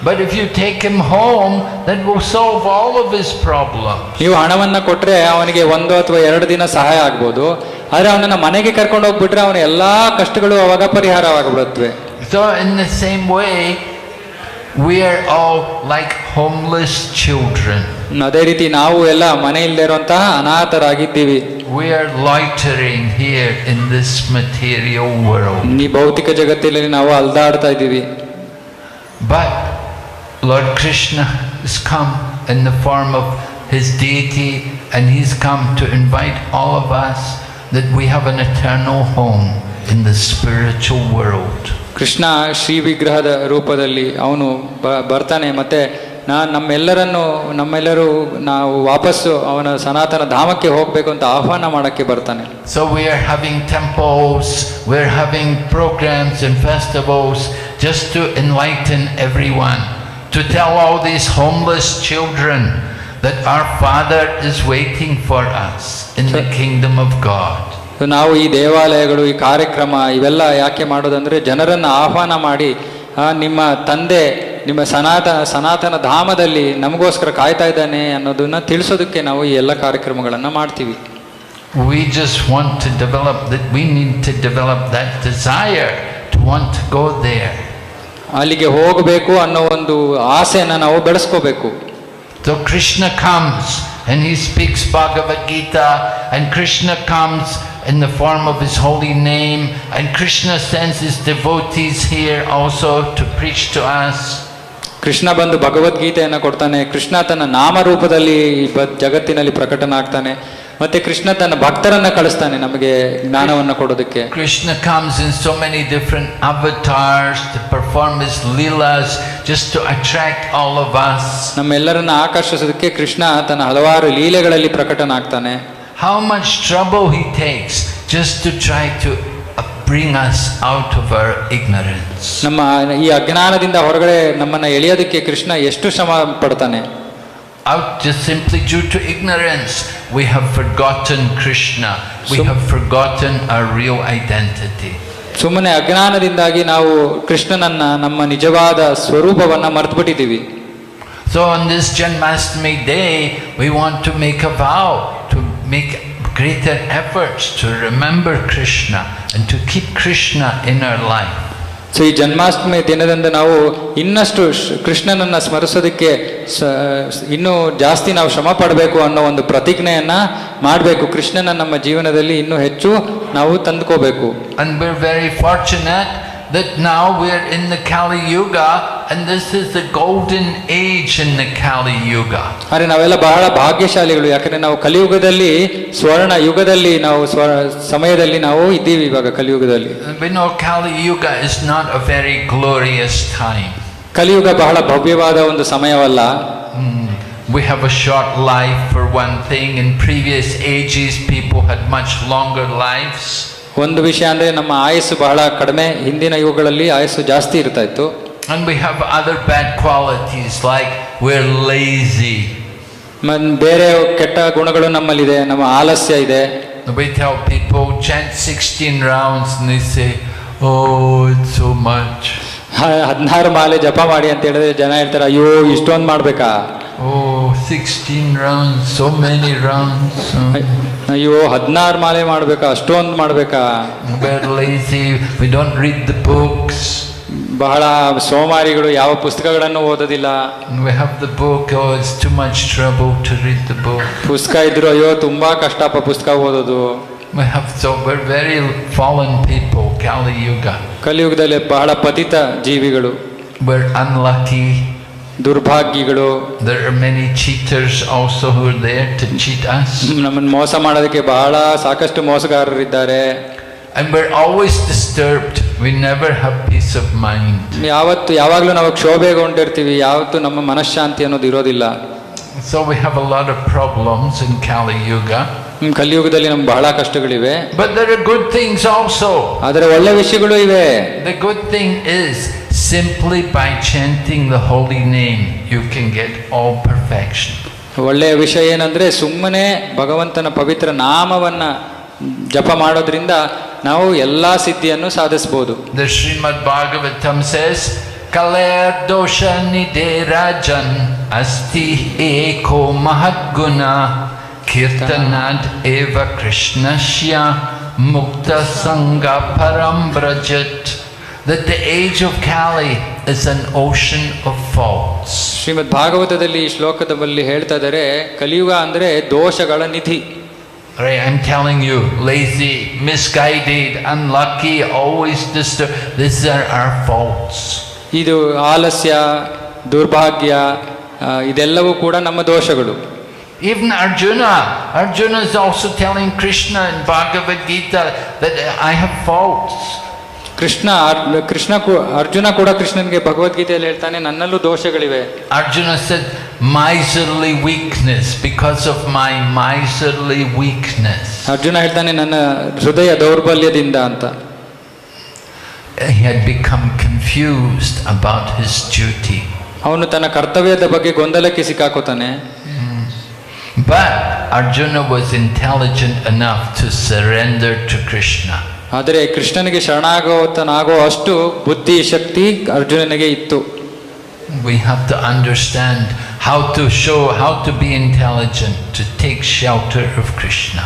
but if you take him home, that will solve all of his problems. ನೀವು ಹಣವನ್ನ ಕೊಟ್ರೆ ಅವನಿಗೆ 1 ಅಥವಾ 2 ದಿನ ಸಹಾಯ ಆಗ್ಬೋದು, ಆದ್ರೆ ಅವನನ್ನ ಮನೆಗೆ ಕರ್ಕೊಂಡು ಹೋಗ್ಬಿಟ್ರೆ ಅವನ ಎಲ್ಲಾ ಕಷ್ಟಗಳು ಅವಾಗ ಪರಿಹಾರವಾಗ್ಬಿಡುತ್ತವೆ. So in the same way, we are all like homeless children. ಅದೇ ರೀತಿ ನಾವು ಎಲ್ಲ ಮನೆ ಇಲ್ಲದೆ ಇರುವಂತಹ ಅನಾಥರಾಗಿದ್ದೀವಿ. We are loitering here in this material world. ಈ ಭೌತಿಕ ಜಗತ್ತಿನಲ್ಲಿ ನಾವು ಅಲ್ದಾಡ್ತಾ ಇದ್ದೀವಿ. But Lord Krishna has come in the form of his deity, and he's come to invite all of us that we have an eternal home in the spiritual world. Krishna Shri ವಿಗ್ರಹದ ರೂಪದಲ್ಲಿ ಅವನು ಬರ್ತಾನೆ, ಮತ್ತೆ ನಮ್ಮೆಲ್ಲರೂ ನಾವು ವಾಪಸ್ಸು ಅವನ ಸನಾತನ ಧಾಮಕ್ಕೆ ಹೋಗಬೇಕು ಅಂತ ಆಹ್ವಾನ ಮಾಡಕ್ಕೆ ಬರ್ತಾನೆ. So we are having temples, we're having programs and festivals just to enlighten everyone, to tell all these homeless children that our Father is waiting for us in the kingdom of God. ನಾವು ಈ ದೇವಾಲಯಗಳು, ಈ ಕಾರ್ಯಕ್ರಮ ಇವೆಲ್ಲ ಯಾಕೆ ಮಾಡೋದಂದ್ರೆ ಜನರನ್ನು ಆಹ್ವಾನ ಮಾಡಿ ನಿಮ್ಮ ತಂದೆ ನಿಮ್ಮ ಸನಾತನ ಧಾಮದಲ್ಲಿ ನಮಗೋಸ್ಕರ ಕಾಯ್ತಾ ಇದ್ದಾನೆ ಅನ್ನೋದನ್ನ ತಿಳಿಸೋದಕ್ಕೆ ನಾವು ಈ ಎಲ್ಲ ಕಾರ್ಯಕ್ರಮಗಳನ್ನ ಮಾಡ್ತೀವಿ. We just want to develop that, we need to develop that desire to want to go there. ಅಲ್ಲಿಗೆ ಹೋಗಬೇಕು ಅನ್ನೋ ಒಂದು ಆಸೆಯನ್ನು ನಾವು ಬೆಳೆಸ್ಕೋಬೇಕು. So Krishna comes and he speaks Bhagavad Gita, and Krishna comes in the form of his holy name, and Krishna sends his devotees here also to preach to us. Krishna ಬಂದು ಭಗವದ್ಗೀತೆಯನ್ನು ಕೊಡ್ತಾನೆ, ಕೃಷ್ಣ ತನ್ನ ನಾಮರೂಪದಲ್ಲಿ ಜಗತ್ತಿನಲ್ಲಿ ಪ್ರಕಟನಾಗ್ತಾನೆ, ಮತ್ತೆ ಕೃಷ್ಣ ತನ್ನ ಭಕ್ತರನ್ನ ಕಳಿಸ್ತಾನೆ ನಮಗೆ ಜ್ಞಾನವನ್ನು ಕೊಡೋದಕ್ಕೆ. Krishna comes in so many different avatars to perform his leelas just to attract all of us. ನಮ್ಮೆಲ್ಲರನ್ನ ಆಕರ್ಷಿಸೋದಕ್ಕೆ Krishna ತನ್ನ ಹಲವಾರು ಲೀಲೆಗಳಲ್ಲಿ ಪ್ರಕಟನಾಗ್ತಾನೆ. How much trouble he takes just to try to bring us out of our ignorance. ನಮ್ಮ ಈ ಅಜ್ಞಾನದಿಂದ ಹೊರಗಡೆ ನಮ್ಮನ್ನ ಎಳೆಯೋದಕ್ಕೆ ಕೃಷ್ಣ ಎಷ್ಟು ಶ್ರಮ ಪಡ್ತಾನೆ. Out just simply due to ignorance, we have forgotten Krishna. We have forgotten our real identity. ಸುಮ್ಮನೆ ಅಜ್ಞಾನದಿಂದಾಗಿ ನಾವು ಕೃಷ್ಣನನ್ನ ನಮ್ಮ ನಿಜವಾದ ಸ್ವರೂಪವನ್ನ ಮರೆತುಬಿಟ್ಟಿದ್ದೀವಿ. So on this Janmashtami day, we want to make a vow to make greater efforts to remember Krishna and to keep Krishna in our life. So ಈ ಜನ್ಮಾಷ್ಟಮಿ ದಿನದಂದು ನಾವು ಇನ್ನಷ್ಟು ಕೃಷ್ಣನನ್ನ ಸ್ಮರಿಸೋದಕ್ಕೆ ಇನ್ನೂ ಜಾಸ್ತಿ ನಾವು ಶ್ರಮ ಪಡಬೇಕು ಅನ್ನೋ ಒಂದು ಪ್ರತಿಜ್ಞೆಯನ್ನ ಮಾಡಬೇಕು. ಕೃಷ್ಣನ ನಮ್ಮ ಜೀವನದಲ್ಲಿ ಇನ್ನೂ ಹೆಚ್ಚು ನಾವು ತಂದುಕೋಬೇಕು. And we're very fortunate that now we're in the Kali Yuga, and this is the golden age in the Kali Yuga. ಅರೆ ನಾವೆಲ್ಲ ಬಹಳ ಭಾಗ್ಯಶಾಲಿಗಳು, ಯಾಕಂದ್ರೆ ನಾವು ಕಲಿಯುಗದಲ್ಲಿ ಸ್ವರ್ಣ ಯುಗದಲ್ಲಿ ನಾವು ಸಮಯದಲ್ಲಿ ನಾವು ಇದ್ದೀವಿ ಇವಾಗ ಕಲಿಯುಗದಲ್ಲಿ. We know Kali Yuga is not a very glorious time. ಕಲಿಯುಗ ಬಹಳ ಭವ್ಯವಾದ ಒಂದು ಸಮಯವಲ್ಲ. We have a short life for one thing. In previous ages people had much longer lives. ಒಂದು ವಿಷಯ ಅಂದ್ರೆ ನಮ್ಮ ಆಯಸ್ಸು ಬಹಳ ಕಡಿಮೆ, ಹಿಂದಿನ ಯುಗಗಳಲ್ಲಿ ಆಯಸ್ಸು ಜಾಸ್ತಿ ಇರ್ತಾ ಇತ್ತು. And we have other bad qualities like we're lazy. ಬೇರೆ ಕೆಟ್ಟ ಗುಣಗಳು ನಮ್ಮಲ್ಲಿದೆ, ನಮ್ಮ ಆಲಸ್ಯ ಇದೆ. We tell people chant 16 rounds and they say, oh, it's so much. 16 ಮಾಲೆ ಜಪ ಮಾಡಿ ಅಂತ ಹೇಳಿದ್ರೆ ಜನ ಹೇಳ್ತಾರೆ, ಅಯ್ಯೋ ಇಷ್ಟೊಂದು ಮಾಡ್ಬೇಕಾ? Oh, 16 rounds, so many rounds. ಅಯ್ಯೋ 16 ಮಾಲೆ ಮಾಡ್ಬೇಕಾ, ಅಷ್ಟೊಂದು ಮಾಡ್ಬೇಕಾ? We're lazy, we don't read the books. ಬಹಳ ಸೋಮಾರಿಗಳು, ಯಾವ ಪುಸ್ತಕಗಳನ್ನು ಓದೋದಿಲ್ಲ. We have the book, oh it's too much trouble to read the book. ಪುಸ್ತಕ ಇದ್ರು ಅಯ್ಯೋ ತುಂಬಾ ಕಷ್ಟಪ್ಪ ಪುಸ್ತಕ ಓದೋದು. We're very fallen people, Kali Yuga. ಕಲಿಯುಗದಲ್ಲಿ ಬಹಳ ಪತಿತ ಜೀವಿಗಳು. We're unlucky. ದುರ್ಭಾಗ್ಯಗಳು. There are many cheaters also who are there to cheat us. ನಮ್ಮನ್ನು ಮೋಸ ಮಾಡೋದಕ್ಕೆ ಬಹಳ ಸಾಕಷ್ಟು ಮೋಸಗಾರರಿದ್ದಾರೆ. And we're always disturbed. We never have peace of mind. ಯಾವಾಗಲೂ ನಾವು ಕ್ಷೋಭೆಗೊಂಡಿರ್ತೀವಿ, ಯಾವತ್ತೂ ನಮ್ಮ ಮನಃಶಾಂತಿ ಅನ್ನೋದು ಇರೋದಿಲ್ಲ. So we have a lot of problems in Kali Yuga. ಕಲಿಯುಗದಲ್ಲಿ ನಮ್ಗೆ ಬಹಳ ಕಷ್ಟಗಳಿವೆ. But there are good things also. ಆದರೆ ಒಳ್ಳೆ ವಿಷಯಗಳು ಇವೆ. The good thing is simply by chanting the holy name you can get all perfection. ಒಳ್ಳೆಯ ವಿಷಯ ಏನಂದ್ರೆ ಸುಮ್ಮನೆ ಭಗವಂತನ ಪವಿತ್ರ ನಾಮವನ್ನ ಜಪ ಮಾಡೋದ್ರಿಂದ ನಾವು ಎಲ್ಲಾ ಸಿದ್ಧಿಯನ್ನು ಸಾಧಿಸಬಹುದು. The Srimad Bhagavatam says, Kaler dosha niderajan asti eko mahadguna kirtanad eva krishnasya mukta sangha parambrajat. That the age of Kali is an ocean of faults. ಶ್ರೀಮದ್ ಭಾಗವತದಲ್ಲಿ ಈ ಶ್ಲೋಕದಲ್ಲಿ ಹೇಳ್ತಾ ಇದ್ದಾರೆ, ಕಲಿಯುಗ ಅಂದ್ರೆ ದೋಷಗಳ ನಿಧಿ. Right, I'm telling you, lazy, misguided, unlucky, always disturbed. These are our faults. ಇದು ಆಲಸ್ಯ, ದುರ್ಭಾಗ್ಯ, ಇದೆಲ್ಲವೂ ಕೂಡ ನಮ್ಮ ದೋಷಗಳು. Even Arjuna is also telling Krishna in Bhagavad Gita that I have faults. Arjuna ಕೂಡ ಕೃಷ್ಣನಿಗೆ ಭಗವದ್ಗೀತೆಯಲ್ಲಿ ಹೇಳ್ತಾನೆ, ನನ್ನಲ್ಲೂ ದೋಷಗಳಿವೆ. Arjuna said miserly weakness, because of my miserly weakness. Arjuna ಹೇಳ್ತಾನೆ ನನ್ನ ಹೃದಯ ದೌರ್ಬಲ್ಯದಿಂದ ಅಂತ. He had become confused about his duty. ಅವನು ತನ್ನ ಕರ್ತವ್ಯದ ಬಗ್ಗೆ ಗೊಂದಲಕ್ಕೆ ಸಿಕ್ಕಾಕೋತಾನೆ. But Arjuna was intelligent enough to surrender to Krishna. ಆದರೆ ಕೃಷ್ಣನಿಗೆ ಶರಣಾಗತನಾಗೋ ಅಷ್ಟು ಬುದ್ಧಿ ಶಕ್ತಿ ಅರ್ಜುನನಿಗೆ ಇತ್ತು. We have to understand how to be intelligent, to take shelter of Krishna.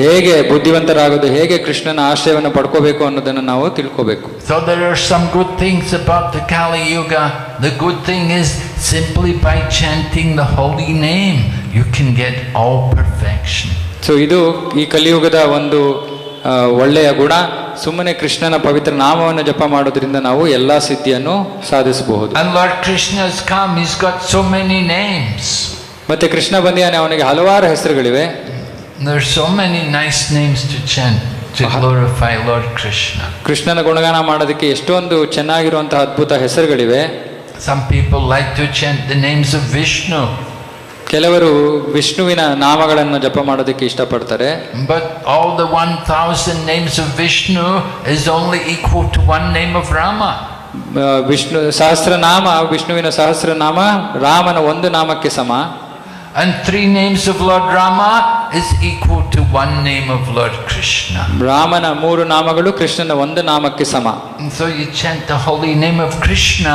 ಹೇಗೆ ಬುದ್ಧಿವಂತರಾಗೋದು, ಹೇಗೆ ಕೃಷ್ಣನ ಆಶ್ರಯವನ್ನು ಪಡ್ಕೋಬೇಕು ಅನ್ನೋದನ್ನು ನಾವು ತಿಳ್ಕೋಬೇಕು. So there are some good things about the Kali Yuga. The good thing is simply by chanting the holy name you can get all perfection. So ಇದು ಈ ಕಲಿಯುಗದ ಒಂದು ಒಳ್ಳೆಯ ಗುಣ. ಸುಮ್ಮನೆ ಕೃಷ್ಣನ ಪವಿತ್ರ ನಾಮವನ್ನು ಜಪ ಮಾಡೋದ್ರಿಂದ ನಾವು ಎಲ್ಲಾ ಸಿದ್ಧಿಯನ್ನು ಸಾಧಿಸಬಹುದು. And Lord Krishna has come, he's got so many names. ಮತ್ತೆ ಕೃಷ್ಣ ಬಂದಿಯಾನೆ, ಅವನಿಗೆ ಹಲವಾರು ಹೆಸರುಗಳಿವೆ. There are so many nice names to chant to glorify Lord Krishna. ಕೃಷ್ಣನ ಗುಣಗಾನ ಮಾಡೋದಕ್ಕೆ ಎಷ್ಟೊಂದು ಚೆನ್ನಾಗಿರುವಂತಹ ಅದ್ಭುತ ಹೆಸರುಗಳಿವೆ. Some people like to chant the names of Vishnu. ಕೆಲವರು ವಿಷ್ಣುವಿನ ನಾಮಗಳನ್ನು ಜಪ ಮಾಡೋದಕ್ಕೆ ಇಷ್ಟಪಡ್ತಾರೆ. But all the 1000 names of Vishnu is only equal to one name of Rama. Vishnu Sahasranama, ವಿಷ್ಣುವಿನ ಸಹಸ್ರನಾಮ ರಾಮನ ಒಂದು ನಾಮಕ್ಕೆ ಸಮ. And 3 names of Lord Rama is equal to one name of Lord Krishna. ರಾಮನ 3 ನಾಮಗಳು ಕೃಷ್ಣನ ಒಂದು ನಾಮಕ್ಕೆ ಸಮ. And so you chant the holy name of Krishna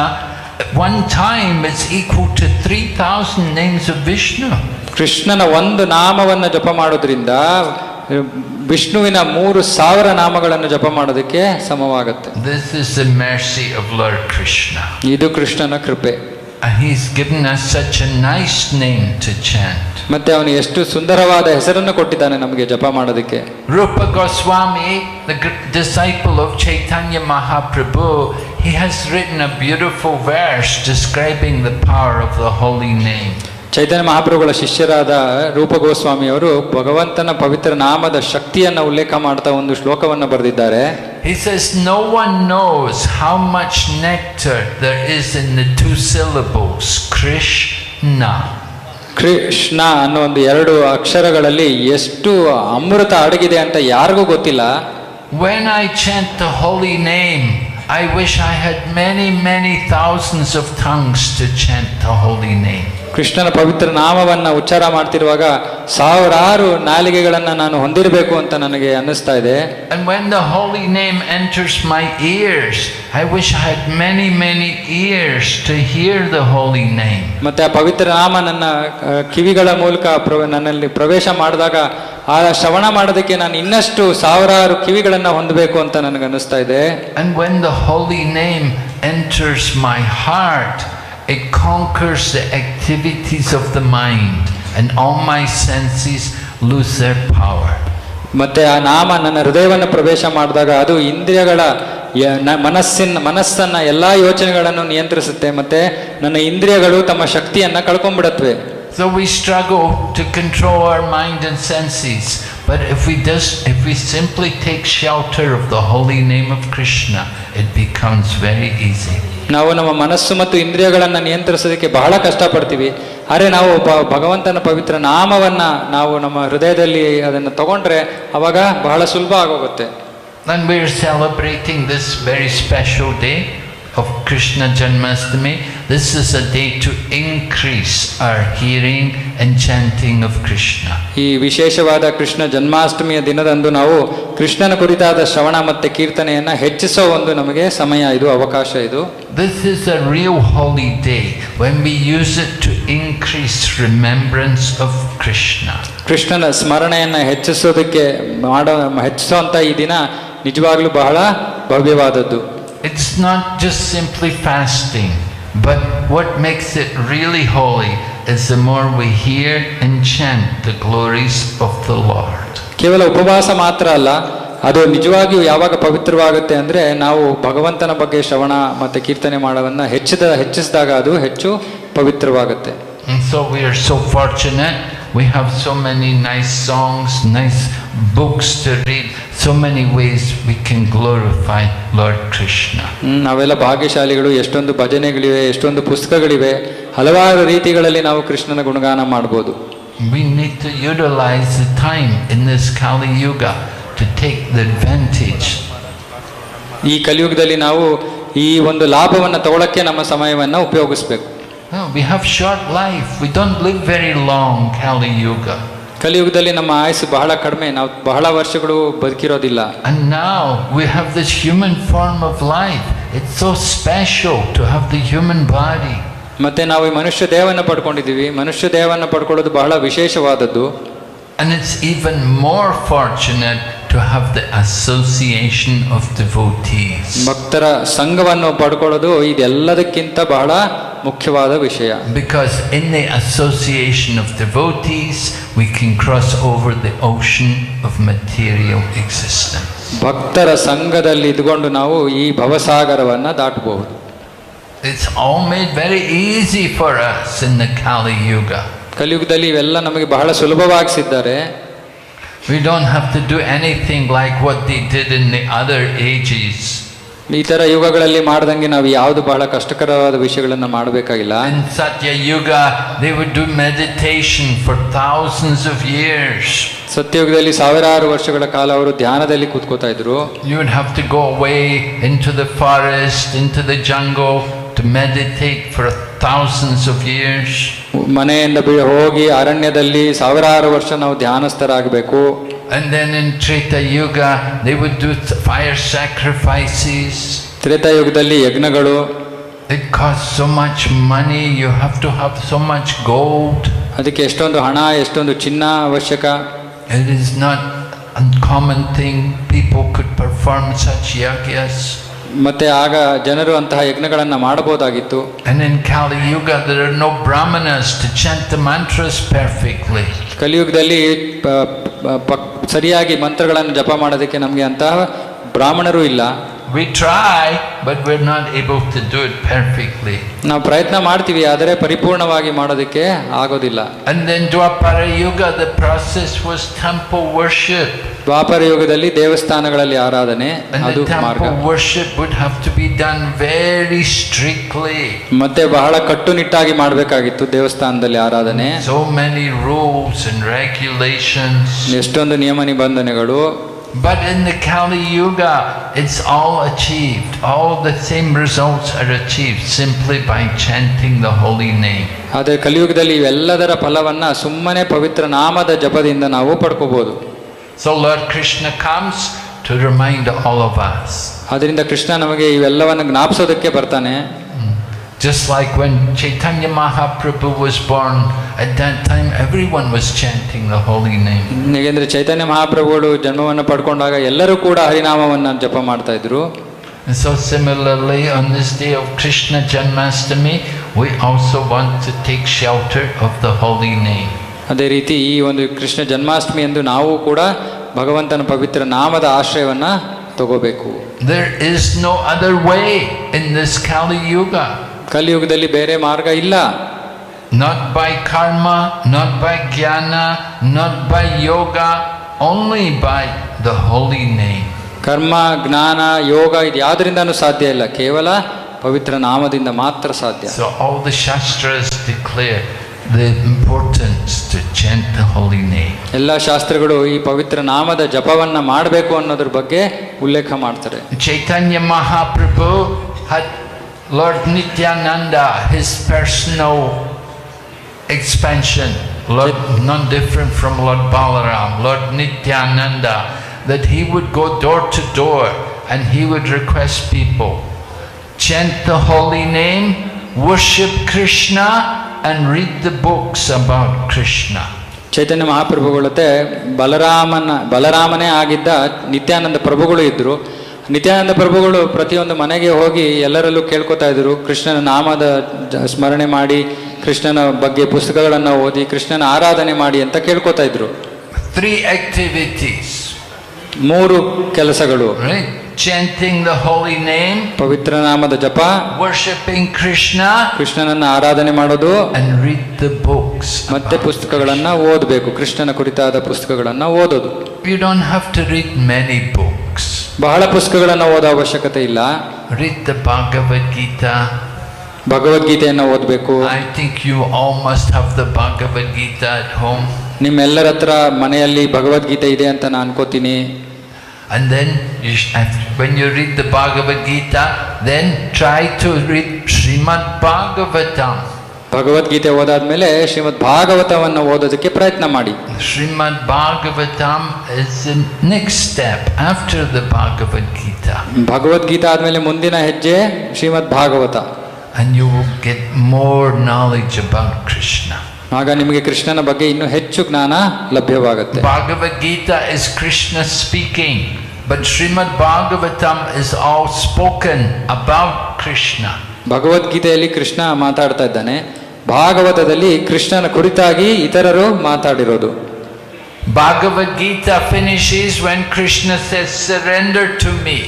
at one time, it's equal to 3000 names of Vishnu. ಕೃಷ್ಣನ ಒಂದು ನಾಮವನ್ನು ಜಪ ಮಾಡೋದ್ರಿಂದ ವಿಷ್ಣುವಿನ 3000 ನಾಮಗಳನ್ನು ಜಪ ಮಾಡೋದಕ್ಕೆ ಸಮವಾಗುತ್ತೆ. This is the mercy of Lord Krishna. ಇದು ಕೃಷ್ಣನ ಕೃಪೆ. And he's given us such a nice name to chant. ಮತ್ತೆ ಅವನು ಎಷ್ಟು ಸುಂದರವಾದ ಹೆಸರನ್ನು ಕೊಟ್ಟಿದ್ದಾನೆ ನಮಗೆ ಜಪ ಮಾಡೋದಕ್ಕೆ. Rupa Goswami, the disciple of Chaitanya Mahaprabhu, he has written a beautiful verse describing the power of the holy name. ಚೈತನ್ಯ ಮಹಾಪ್ರಭುಗಳ ಶಿಷ್ಯರಾದ ರೂಪ ಗೋಸ್ವಾಮಿ ಅವರು ಭಗವಂತನ ಪವಿತ್ರ ನಾಮದ ಶಕ್ತಿಯನ್ನು ಉಲ್ಲೇಖ ಮಾಡ್ತಾ ಒಂದು ಶ್ಲೋಕವನ್ನು ಬರೆದಿದ್ದಾರೆ. He says, no one knows how much nectar there is in the 2 syllables Krishna. Krishna ಅನ್ನೋ ಒಂದು 2 ಅಕ್ಷರಗಳಲ್ಲಿ ಎಷ್ಟು ಅಮೃತ ಅಡಗಿದೆ ಅಂತ ಯಾರಿಗೂ ಗೊತ್ತಿಲ್ಲ. When I chant the holy name, I wish I had many thousands of tongues to chant the holy name. ಕೃಷ್ಣನ ಪವಿತ್ರ ನಾಮವನ್ನು ಉಚ್ಚಾರ ಮಾಡ್ತಿರುವಾಗ ಸಾವಿರಾರು ನಾಲಿಗೆಗಳನ್ನು ನಾನು ಹೊಂದಿರಬೇಕು ಅಂತ ನನಗೆ ಅನ್ನಿಸ್ತಾ ಇದೆ. And when the holy name enters my ears, I wish I had many ears to hear the holy name. ಮತ್ತೆ ಆ ಪವಿತ್ರ ನಾಮ ನನ್ನ ಕಿವಿಗಳ ಮೂಲಕ ನನ್ನಲ್ಲಿ ಪ್ರವೇಶ ಮಾಡಿದಾಗ ಆ ಶ್ರವಣ ಮಾಡೋದಕ್ಕೆ ನಾನು ಇನ್ನಷ್ಟು ಸಾವಿರಾರು ಕಿವಿಗಳನ್ನು ಹೊಂದಬೇಕು ಅಂತ ನನಗೆ ಅನ್ನಿಸ್ತಾ ಇದೆ. And when the holy name enters my heart, it conquers the activities of the mind and all my senses lose their power. ಮತ್ತೆ ಆ ನಾಮ ನನ್ನ ಹೃದಯವನ್ನು ಪ್ರವೇಶ ಮಾಡಿದಾಗ ಅದು ಇಂದ್ರಿಯಗಳ ಮನಸ್ಸನ್ನ ಎಲ್ಲಾ ಯೋಚನೆಗಳನ್ನು ನಿಯಂತ್ರಿಸುತ್ತೆ ಮತ್ತೆ ನನ್ನ ಇಂದ್ರಿಯಗಳು ತಮ್ಮ ಶಕ್ತಿಯನ್ನ ಕಳ್ಕೊಂಡ್ಬಿಡತ್ವೆ. So we struggle to control our mind and senses, but if we simply take shelter of the holy name of Krishna, it becomes very easy. ನಾವು ನಮ್ಮ ಮನಸ್ಸು ಮತ್ತು ಇಂದ್ರಿಯಗಳನ್ನು ನಿಯಂತ್ರಿಸೋದಕ್ಕೆ ಬಹಳ ಕಷ್ಟಪಡ್ತೀವಿ. ಆದರೆ ನಾವು ಭಗವಂತನ ಪವಿತ್ರ ನಾಮವನ್ನ ನಾವು ನಮ್ಮ ಹೃದಯದಲ್ಲಿ ಅದನ್ನು ತಗೊಂಡ್ರೆ ಅವಾಗ ಬಹಳ ಸುಲಭ ಆಗೋಗುತ್ತೆ. And we are celebrating this very special day of Krishna Janmashtami. This is a day to increase our hearing and chanting of Krishna. ಈ ವಿಶೇಷವಾದ ಕೃಷ್ಣ ಜನ್ಮಾಷ್ಟಮಿಯ ದಿನದಂದು ನಾವು ಕೃಷ್ಣನ ಕುರಿತಾದ ಶ್ರವಣ ಮತ್ತೆ ಕೀರ್ತನೆಯನ್ನ ಹೆಚ್ಚಿಸೋ ಒಂದು ನಮಗೆ ಸಮಯ ಇದು, ಅವಕಾಶ ಇದು. This is a real holy day when we use it to increase remembrance of Krishna. ಕೃಷ್ಣನ ಸ್ಮರಣೆಯನ್ನ ಹೆಚ್ಚಿಸೋದಕ್ಕೆ ಹೆಚ್ಚಿಸುವಂತ ಈ ದಿನ ನಿಜವಾಗ್ಲೂ ಬಹಳ ಭವ್ಯವಾದದ್ದು. It's not just simply fasting, but what makes it really holy is the more we hear and chant the glories of the Lord. ಕೇವಲ ಉಪವಾಸ ಮಾತ್ರ ಅಲ್ಲ, ಅದು ನಿಜವಾಗಿಯೂ ಯಾವಾಗ ಪವಿತ್ರವಾಗುತ್ತೆ ಅಂದ್ರೆ ನಾವು ಭಗವಂತನ ಬಗ್ಗೆ ಶ್ರವಣ ಮತ್ತೆ ಕೀರ್ತನೆ ಮಾಡೋದನ್ನ ಹೆಚ್ಚಿಸಿದಾಗ ಅದು ಹೆಚ್ಚು ಪವಿತ್ರವಾಗುತ್ತೆ. And so we are so fortunate. We have so many nice songs, nice books to read, so many ways we can glorify Lord Krishna. ನಾವೆಲ್ಲ ಭಾಗ್ಯಶಾಲಿಗಳು. ಎಷ್ಟೊಂದು ಭಜನೆಗಳಿವೆ, ಎಷ್ಟೊಂದು ಪುಸ್ತಕಗಳಿವೆ, ಹಲವಾರು ರೀತಿಗಳಲ್ಲಿ ನಾವು ಕೃಷ್ಣನ ಗುಣಗಾನ ಮಾಡಬಹುದು. We need to utilize the time in this Kali Yuga to take the advantage. ಈ ಕಲಿಯುಗದಲ್ಲಿ ನಾವು ಈ ಒಂದು ಲಾಭವನ್ನು ತಗೊಳ್ಳಕ್ಕೆ ನಮ್ಮ ಸಮಯವನ್ನು ಉಪಯೋಗಿಸಬೇಕು. We have short life. We don't live very long, Kali Yuga. ಕಲಿಯುಗದಲ್ಲಿ ನಮ್ಮ ಆಯುಸ್ಸು ಬಹಳ ಕಡಿಮೆ, ನಾವು ಬಹಳ ವರ್ಷಗಳು ಬದುಕಿರೋದಿಲ್ಲ. And now we have this human form of life. It's so special to have the human body. ಮತ್ತೆ ನಾವು ಈ ಮನುಷ್ಯ ದೇಹವನ್ನು ಪಡ್ಕೊಂಡಿದ್ದೀವಿ. ಮನುಷ್ಯ ದೇಹವನ್ನು ಪಡ್ಕೊಳ್ಳೋದು ಬಹಳ ವಿಶೇಷವಾದದ್ದು. And it's even more fortunate to have the association of devotees. ಭಕ್ತರ ಸಂಘವನ್ನು ಪಡ್ಕೊಳ್ಳೋದು ಇದೆಲ್ಲದಕ್ಕಿಂತ ಬಹಳ ಮುಖ್ಯವಾದ ವಿಷಯ. Because in the association of devotees we can cross over the ocean of material existence. ಭಕ್ತರ ಸಂಘದಲ್ಲಿ ಇದ್ಕೊಂಡು ನಾವು ಈ ಭವಸಾಗರವನ್ನ ದಾಟಬಹುದು. It's all made very easy for us in the Kali Yuga. ಕಲಿಯುಗದಲ್ಲಿ ಇವೆಲ್ಲ ನಮಗೆ ಬಹಳ ಸುಲಭವಾಗಿಸಿದ್ದಾರೆ. We don't have to do anything like what they did in the other ages. ಈ ತರ ಯುಗಗಳಲ್ಲಿ ಮಾಡ್ದಂಗೆ ನಾವು ಯಾವುದು ಬಹಳ ಕಷ್ಟಕರವಾದ ವಿಷಯಗಳನ್ನ ಮಾಡಬೇಕಾಗಿಲ್ಲ. In Satya Yuga, they would do meditation for thousands of years. ಸತ್ಯಯುಗದಲ್ಲಿ ಸಾವಿರಾರು ವರ್ಷಗಳ ಕಾಲ ಅವರು ಧ್ಯಾನದಲ್ಲಿ ಕೂತ್ಕೋತಾ ಇದ್ರು. You would have to go away into the forest, into the jungle to meditate for thousands of years. ಮನೆಯಿಂದ ಹೋಗಿ ಅರಣ್ಯದಲ್ಲಿ ಸಾವಿರಾರು ವರ್ಷ ನಾವು ಧ್ಯಾನಸ್ಥರಾಗಬೇಕು. And then in Treta Yuga, they would do fire sacrifices. ತ್ರೇತಾಯುಗದಲ್ಲಿ ಯಜ್ಞಗಳು. It costs so much money, you have to have so much gold. ಅದಕ್ಕೆ ಎಷ್ಟೊಂದು ಹಣ, ಎಷ್ಟೊಂದು ಚಿನ್ನ ಅವಶ್ಯಕ. It is not a uncommon thing people could perform such yagyas. ಮತ್ತೆ ಆಗ ಜನರು ಅಂತಹ ಯಜ್ಞಗಳನ್ನ ಮಾಡಬಹುದಾಗಿತ್ತು. And in Kali Yuga, there are no brahmanas to chant the mantras perfectly. ಕಲಿಯುಗದಲ್ಲಿ ಸರಿಯಾಗಿ ಮಂತ್ರಗಳನ್ನು ಜಪ ಮಾಡೋದಕ್ಕೆ ನಮಗೆ ಅಂತಹ ಬ್ರಾಹ್ಮಣರು ಇಲ್ಲ. We try, but we're not able to do it perfectly. ನಾವು ಪ್ರಯತ್ನ ಮಾಡ್ತೀವಿ, ಆದರೆ ಪರಿಪೂರ್ಣವಾಗಿ ಮಾಡೋದಕ್ಕೆ ಆಗೋದಿಲ್ಲ. And then Dwapara Yuga, the process was temple worship. ದ್ವಾಪರ ಯುಗದಲ್ಲಿ ದೇವಸ್ಥಾನಗಳಲ್ಲಿ ಆರಾಧನೆ, ಅದು ಮಾರ್ಗ. Temple worship would have to be done very strictly. ಮತ್ತೆ ಬಹಳ ಕಟ್ಟುನಿಟ್ಟಾಗಿ ಮಾಡಬೇಕಾಗಿತ್ತು ದೇವಸ್ಥಾನದಲ್ಲಿ ಆರಾಧನೆ. So many rules and regulations. ಎಷ್ಟೊಂದು ನಿಯಮ ನಿಬಂಧನೆಗಳು. But in the Kali Yuga, it's all achieved. All the same results are achieved simply by chanting the holy name. ಆದರೆ ಕಲಿಯುಗದಲ್ಲಿ ಇವೆಲ್ಲದರ ಫಲವನ್ನ ಸುಮ್ಮನೆ ಪವಿತ್ರ ನಾಮದ ಜಪದಿಂದ ನಾವು ಪಡ್ಕೋಬಹುದು. So Lord Krishna comes to remind all of us. ಅದರಿಂದ ಕೃಷ್ಣ ನಮಗೆ ಇವೆಲ್ಲವನ್ನು ಜ್ಞಾಪಿಸೋದಕ್ಕೆ ಬರ್ತಾನೆ. Just like when Chaitanya Mahaprabhu was born, at that time everyone was chanting the holy name. ಹೇಗೆಂದ್ರೆ ಚೈತನ್ಯ ಮಹಾಪ್ರಭುಗಳು ಜನ್ಮವನ್ನು ಪಡ್ಕೊಂಡಾಗ ಎಲ್ಲರೂ ಕೂಡ ಹರಿನಾಮವನ್ನು ಜಪ ಮಾಡ್ತಾ ಇದ್ರು. And so similarly, on this day of Krishna Janmashtami, we also want to take shelter of the holy name. ಅದೇ ರೀತಿ ಈ ಒಂದು ಕೃಷ್ಣ ಜನ್ಮಾಷ್ಟಮಿ ಎಂದು ನಾವು ಕೂಡ ಭಗವಂತನ ಪವಿತ್ರ ನಾಮದ ಆಶ್ರಯವನ್ನ ತಗೋಬೇಕು. There is no other way in this Kali Yuga. ಕಲಿಯುಗದಲ್ಲಿ ಬೇರೆ ಮಾರ್ಗ ಇಲ್ಲ. Not by karma, not by jnana, not by yoga, only by the holy name. ಕರ್ಮ, ಜ್ಞಾನ, ಯೋಗ ಇದು ಯಾವುದರಿಂದನೂ ಸಾಧ್ಯ ಇಲ್ಲ, ಕೇವಲ ಪವಿತ್ರ ನಾಮದಿಂದ ಮಾತ್ರ ಸಾಧ್ಯ. So all the shastras declare the importance to chant the holy name. ಎಲ್ಲ ಶಾಸ್ತ್ರಗಳು ಈ ಪವಿತ್ರ ನಾಮದ ಜಪವನ್ನ ಮಾಡಬೇಕು ಅನ್ನೋದ್ರ ಬಗ್ಗೆ ಉಲ್ಲೇಖ ಮಾಡ್ತಾರೆ. Chaitanya Mahaprabhu had Lord Nityananda, his personal expansion, Lord, not different from Lord Balaram, Lord Nityananda, that he would go door to door and he would request people, chant the holy name, worship Krishna and read the books about Krishna. ಚೈತನ್ಯ ಮಹಾಪ್ರಭುಗಳತೆ ಬಲರಾಮನೇ ಆಗಿದ್ದ ನಿತ್ಯಾನಂದ ಪ್ರಭುಗಳು ಇದ್ರು. ನಿತ್ಯಾನಂದ ಪ್ರಭುಗಳು ಪ್ರತಿಯೊಂದು ಮನೆಗೆ ಹೋಗಿ ಎಲ್ಲರಲ್ಲೂ ಕೇಳ್ಕೊತಾ ಇದ್ರು, ಕೃಷ್ಣನ ನಾಮದ ಸ್ಮರಣೆ ಮಾಡಿ, ಕೃಷ್ಣನ ಬಗ್ಗೆ ಪುಸ್ತಕಗಳನ್ನು ಓದಿ, ಕೃಷ್ಣನ ಆರಾಧನೆ ಮಾಡಿ ಅಂತ ಕೇಳ್ಕೊತಾ ಇದ್ರು. 3 activities. 3 ಕೆಲಸಗಳು. Right? Chanting the holy name, ಪವಿತ್ರ ನಾಮದ ಜಪ, worshipping Krishna, ಕೃಷ್ಣನನ್ನ ಆರಾಧನೆ ಮಾಡೋದು, and read the books. ಮತ್ತೆ ಪುಸ್ತಕಗಳನ್ನ ಓದಬೇಕು, ಕೃಷ್ಣನ ಕುರಿತಾದ ಪುಸ್ತಕಗಳನ್ನ ಓದೋದು. You don't have to read many books. ಬಹಳ ಪುಸ್ತಕಗಳನ್ನ ಓದೋ ಅವಶ್ಯಕತೆ ಇಲ್ಲ. Read the Bhagavad Gita. ಭಗವದ್ಗೀತೆಯನ್ನು ಓದಬೇಕು. I think you all must have the Bhagavad Gita at home. ನಿಮ್ಮೆಲ್ಲರ ಹತ್ರ ಮನೆಯಲ್ಲಿ ಭಗವದ್ಗೀತೆ ಇದೆ ಅಂತ ನಾನು ಅನ್ಕೋತೀನಿ. And then when you read the Bhagavad Gita, then try to read Srimad Bhagavatam. Bhagavad Gita ಓದಾದ್ಮೇಲೆ ಶ್ರೀಮದ್ ಭಾಗವತವನ್ನು ಓದೋದಕ್ಕೆ ಪ್ರಯತ್ನ ಮಾಡಿ. Srimad Bhagavatam is the next step after the Bhagavad Gita. Bhagavad Gita ಆದ್ಮೇಲೆ ಮುಂದಿನ ಹೆಜ್ಜೆ ಶ್ರೀಮದ್ Bhagavata. And you will get more knowledge about Krishna. ಆಗ ನಿಮಗೆ ಕೃಷ್ಣನ ಬಗ್ಗೆ ಇನ್ನೂ ಹೆಚ್ಚು ಜ್ಞಾನ ಲಭ್ಯವಾಗುತ್ತೆ. Bhagavad Gita is Krishna speaking, but Srimad Bhagavatam is all spoken about Krishna. ಭಗವದ್ಗೀತೆಯಲ್ಲಿ ಕೃಷ್ಣ ಮಾತಾಡ್ತಾ ಇದ್ದಾನೆ, ಭಾಗವತದಲ್ಲಿ ಕೃಷ್ಣನ ಕುರಿತಾಗಿ ಇತರರು ಮಾತಾಡಿರೋದು. Bhagavad Gita finishes when Krishna says, "Surrender to me."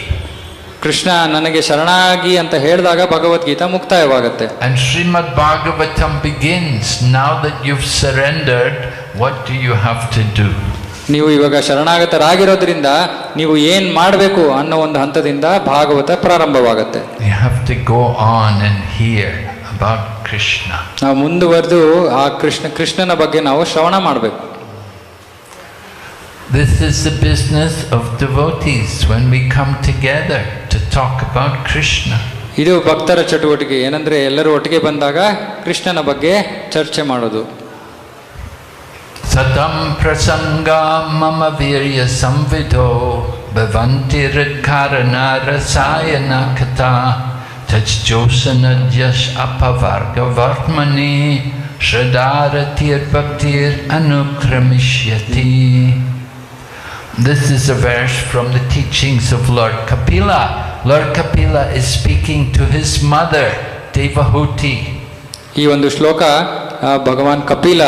Krishna ನನಗೆ ಶರಣಾಗಿ ಅಂತ ಹೇಳಿದಾಗ Bhagavad Gita ಮುಕ್ತಾಯವಾಗುತ್ತೆ. And Srimad Bhagavatam begins. Now that you've surrendered, what do you have to do? ನೀವು ಇವಾಗ ಶರಣಾಗತರಾಗಿರೋದ್ರಿಂದ ನೀವು ಏನ್ ಮಾಡಬೇಕು ಅನ್ನೋ ಒಂದು ಹಂತದಿಂದ Bhagavata ಪ್ರಾರಂಭವಾಗುತ್ತೆ. You have to go on and hear about Krishna. ನಾವು ಮುಂದುವರೆದು ಆ ಕೃಷ್ಣನ ಬಗ್ಗೆ ನಾವು ಶ್ರವಣ ಮಾಡಬೇಕು. This is the business of devotees when we come together to talk about Krishna. ಇದು ಭಕ್ತರ ಚಟುವಟಿಕೆ. ಏನಂದ್ರೆ ಎಲ್ಲರೂ ಒಟ್ಟಿಗೆ ಬಂದಾಗ ಕೃಷ್ಣನ ಬಗ್ಗೆ ಚರ್ಚೆ ಮಾಡೋದು. Satam prasanga mama virya samvido bhavanti ridkarana rasayana kata tajjosana yash apavarga vartmani shradaratir bhaktir anukramishya. This is a verse from the teachings of Lord Kapila. Lord Kapila is speaking to his mother Devahuti. ಈ ಒಂದು ಶ್ಲೋಕ ಭಗವಾನ್ ಕಪಿಲ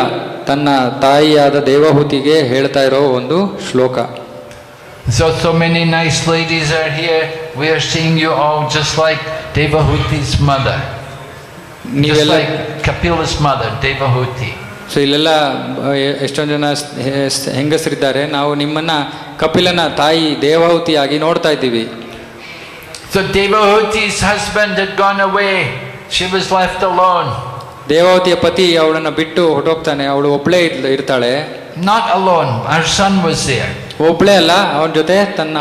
ತನ್ನ ತಾಯಿಯಾದ ದೇವಹೂತಿಗೆ ಹೇಳ್ತಾ ಇರೋ ಒಂದು ಶ್ಲೋಕ. So many nice ladies are here. We are seeing you all just like Devahuti's mother. Just like Kapila's mother, Devahuti. So ಇಲ್ಲೆಲ್ಲ ಎಷ್ಟೊಂದು ಜನ ಹೆಂಗಸರಿದ್ದಾರೆ. ನಾವು ನಿಮ್ಮನ್ನ ಕಪಿಲನ ತಾಯಿ ದೇವಹೂತಿಯಾಗಿ ನೋಡ್ತಾ ಇದ್ದೀವಿ. So Devahuti's husband had gone away. She was left alone. ದೇವಹೂತಿಯ ಪತಿ ಅವಳನ್ನ ಬಿಟ್ಟು ಹೊರಟೋಗ್ತಾನೆ. ಅವಳು ಒಬ್ಳೇ ಇರ್ತಾಳೆ. Not alone. Her son was there. ಒಬ್ಳೇ ಅಲ್ಲ, ಅವನ ಜೊತೆ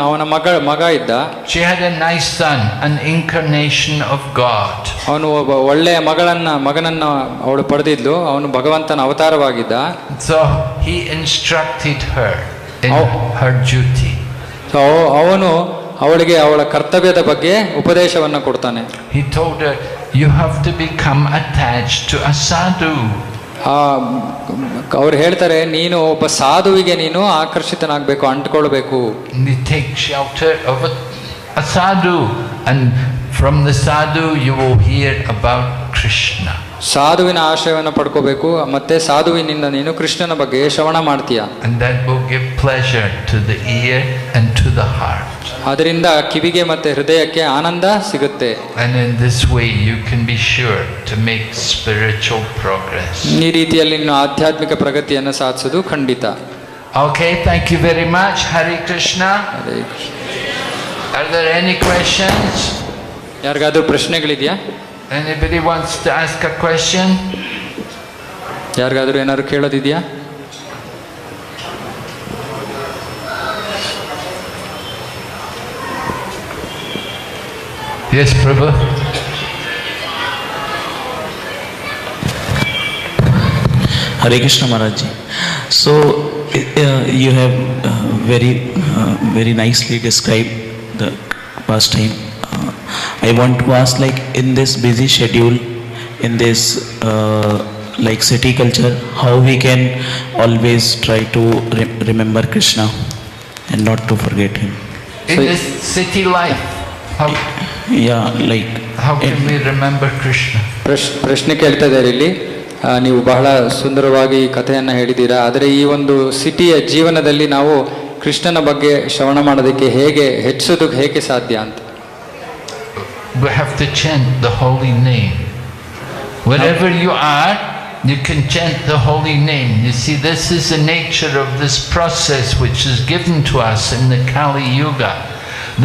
ಅವನ ಮಗ ಇದ್ದ. She had a nice son, an incarnation of God. ಅವನು ಒಬ್ಬ ಒಳ್ಳೆಯ ಮಗನನ್ನ ಅವಳು ಪಡೆದಿದ್ಲು. ಅವನು ಭಗವಂತನ ಅವತಾರವಾಗಿದ್ದ. So he instructed her in her duty. So ಅವನು ಅವಳಿಗೆ ಅವಳ ಕರ್ತವ್ಯದ ಬಗ್ಗೆ ಉಪದೇಶವನ್ನ ಕೊಡ್ತಾನೆ. He told her, you have to become attached to a sadhu. ಅವ್ರು ಹೇಳ್ತಾರೆ, ನೀನು ಒಬ್ಬ ಸಾಧುವಿಗೆ ನೀನು ಆಕರ್ಷಿತನಾಗಬೇಕು, ಅಂಟ್ಕೊಳ್ಬೇಕು. You take shelter of a sadhu, and from the sadhu you will hear about Krishna. ಸಾಧುವಿನ ಆಶ್ರಯವನ್ನು ಪಡ್ಕೋಬೇಕು, ಮತ್ತೆ ಸಾಧುವಿನಿಂದ ನೀನು ಕೃಷ್ಣನ ಬಗ್ಗೆ ಶ್ರವಣ ಮಾಡ್ತೀಯ. And that will give pleasure to the ear and to the heart. ಅದರಿಂದ ಕಿವಿಗೆ ಮತ್ತೆ ಹೃದಯಕ್ಕೆ ಆನಂದ ಸಿಗುತ್ತೆ. And in this way you can be sure to make spiritual progress. ಈ ರೀತಿಯಲ್ಲಿ ನೀನು ಆಧ್ಯಾತ್ಮಿಕ ಪ್ರಗತಿಯನ್ನು ಸಾಧಿಸೋದು ಖಂಡಿತ. Okay, thank you very much. Hare Krishna. Are there any questions? ಯಾರಿಗಾದ್ರೂ ಪ್ರಶ್ನೆಗಳಿದೆಯಾ? Anybody wants to ask a question? ಯಾರಿಗಾದ್ರೂ ಏನಾದ್ರು ಕೇಳೋದಿದೆಯಾ? Yes, Prabhu. Hare Krishna Maharaj ji. So you have very nicely described the pastime. I want to ask, like, in this busy schedule, in this like city culture, how we can always try to remember Krishna and not to forget him. In this city life, how can we remember Krishna? ಪ್ರಶ್ನೆ ಕೇಳ್ತಾ ಇದ್ದಾರೆ ಇಲ್ಲಿ. ನೀವು ಬಹಳ ಸುಂದರವಾಗಿ ಕಥೆಯನ್ನು ಹೇಳಿದ್ದೀರಾ. ಆದರೆ ಈ ಒಂದು ಸಿಟಿಯ ಜೀವನದಲ್ಲಿ ನಾವು ಕೃಷ್ಣನ ಬಗ್ಗೆ ಶ್ರವಣ ಮಾಡೋದಕ್ಕೆ ಹೆಚ್ಚಿಸೋದಕ್ಕೆ ಹೇಗೆ ಸಾಧ್ಯ ಅಂತ? We have to chant the holy name. Wherever you are, you can chant the holy name. You see, this is the nature of this process which is given to us in the Kali Yuga,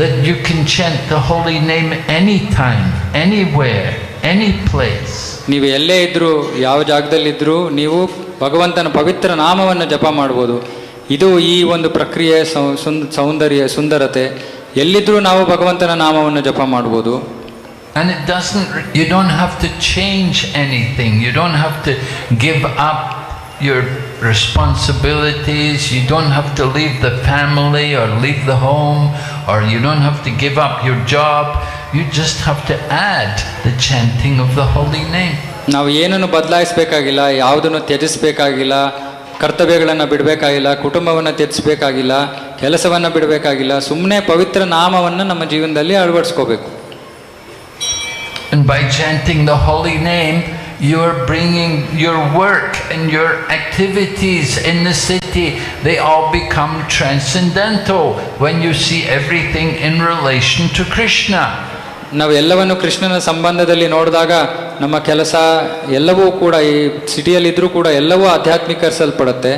that you can chant the holy name anytime, anywhere, any place. ನೀವು ಎಲ್ಲೇ ಇದ್ರೂ, ಯಾವ ಜಾಗದಲ್ಲಿದ್ದರೂ ನೀವು ಭಗವಂತನ ಪವಿತ್ರ ನಾಮವನ್ನು ಜಪ ಮಾಡ್ಬೋದು. ಇದು ಈ ಒಂದು ಪ್ರಕ್ರಿಯೆ ಸೌಂದರ್ಯ ಸುಂದರತೆ. ಎಲ್ಲಿದ್ರೂ ನಾವು ಭಗವಂತನ ನಾಮವನ್ನು ಜಪ ಮಾಡ್ಬೋದು. And you don't have to change anything. You don't have to give up your responsibilities. You don't have to leave the family or leave the home, or you don't have to give up your job. You just have to add the chanting of the holy name. ನಾವು ಏನನ್ನು ಬದಲಾಯಿಸಬೇಕಾಗಿಲ್ಲ, ಯಾವುದನ್ನು ತ್ಯಜಿಸಬೇಕಾಗಿಲ್ಲ, ಕರ್ತವ್ಯಗಳನ್ನು ಬಿಡಬೇಕಾಗಿಲ್ಲ, ಕುಟುಂಬವನ್ನು ತ್ಯಜಿಸಬೇಕಾಗಿಲ್ಲ, ಕೆಲಸವನ್ನು ಬಿಡಬೇಕಾಗಿಲ್ಲ. ಸುಮ್ಮನೆ ಪವಿತ್ರ ನಾಮವನ್ನು ನಮ್ಮ ಜೀವನದಲ್ಲಿ ಅಳವಡಿಸ್ಕೋಬೇಕು. And by chanting the holy name, you're bringing your work and your activities in the city, they all become transcendental when you see everything in relation to Krishna. ನಾವು ಎಲ್ಲವನ್ನು ಕೃಷ್ಣನ ಸಂಬಂಧದಲ್ಲಿ ನೋಡಿದಾಗ ನಮ್ಮ ಕೆಲಸ ಎಲ್ಲವೂ ಕೂಡ ಈ ಸಿಟಿಯಲ್ಲಿದ್ದರೂ ಕೂಡ ಎಲ್ಲವೂ ಆಧ್ಯಾತ್ಮೀಕರಿಸಲ್ಪಡುತ್ತೆ.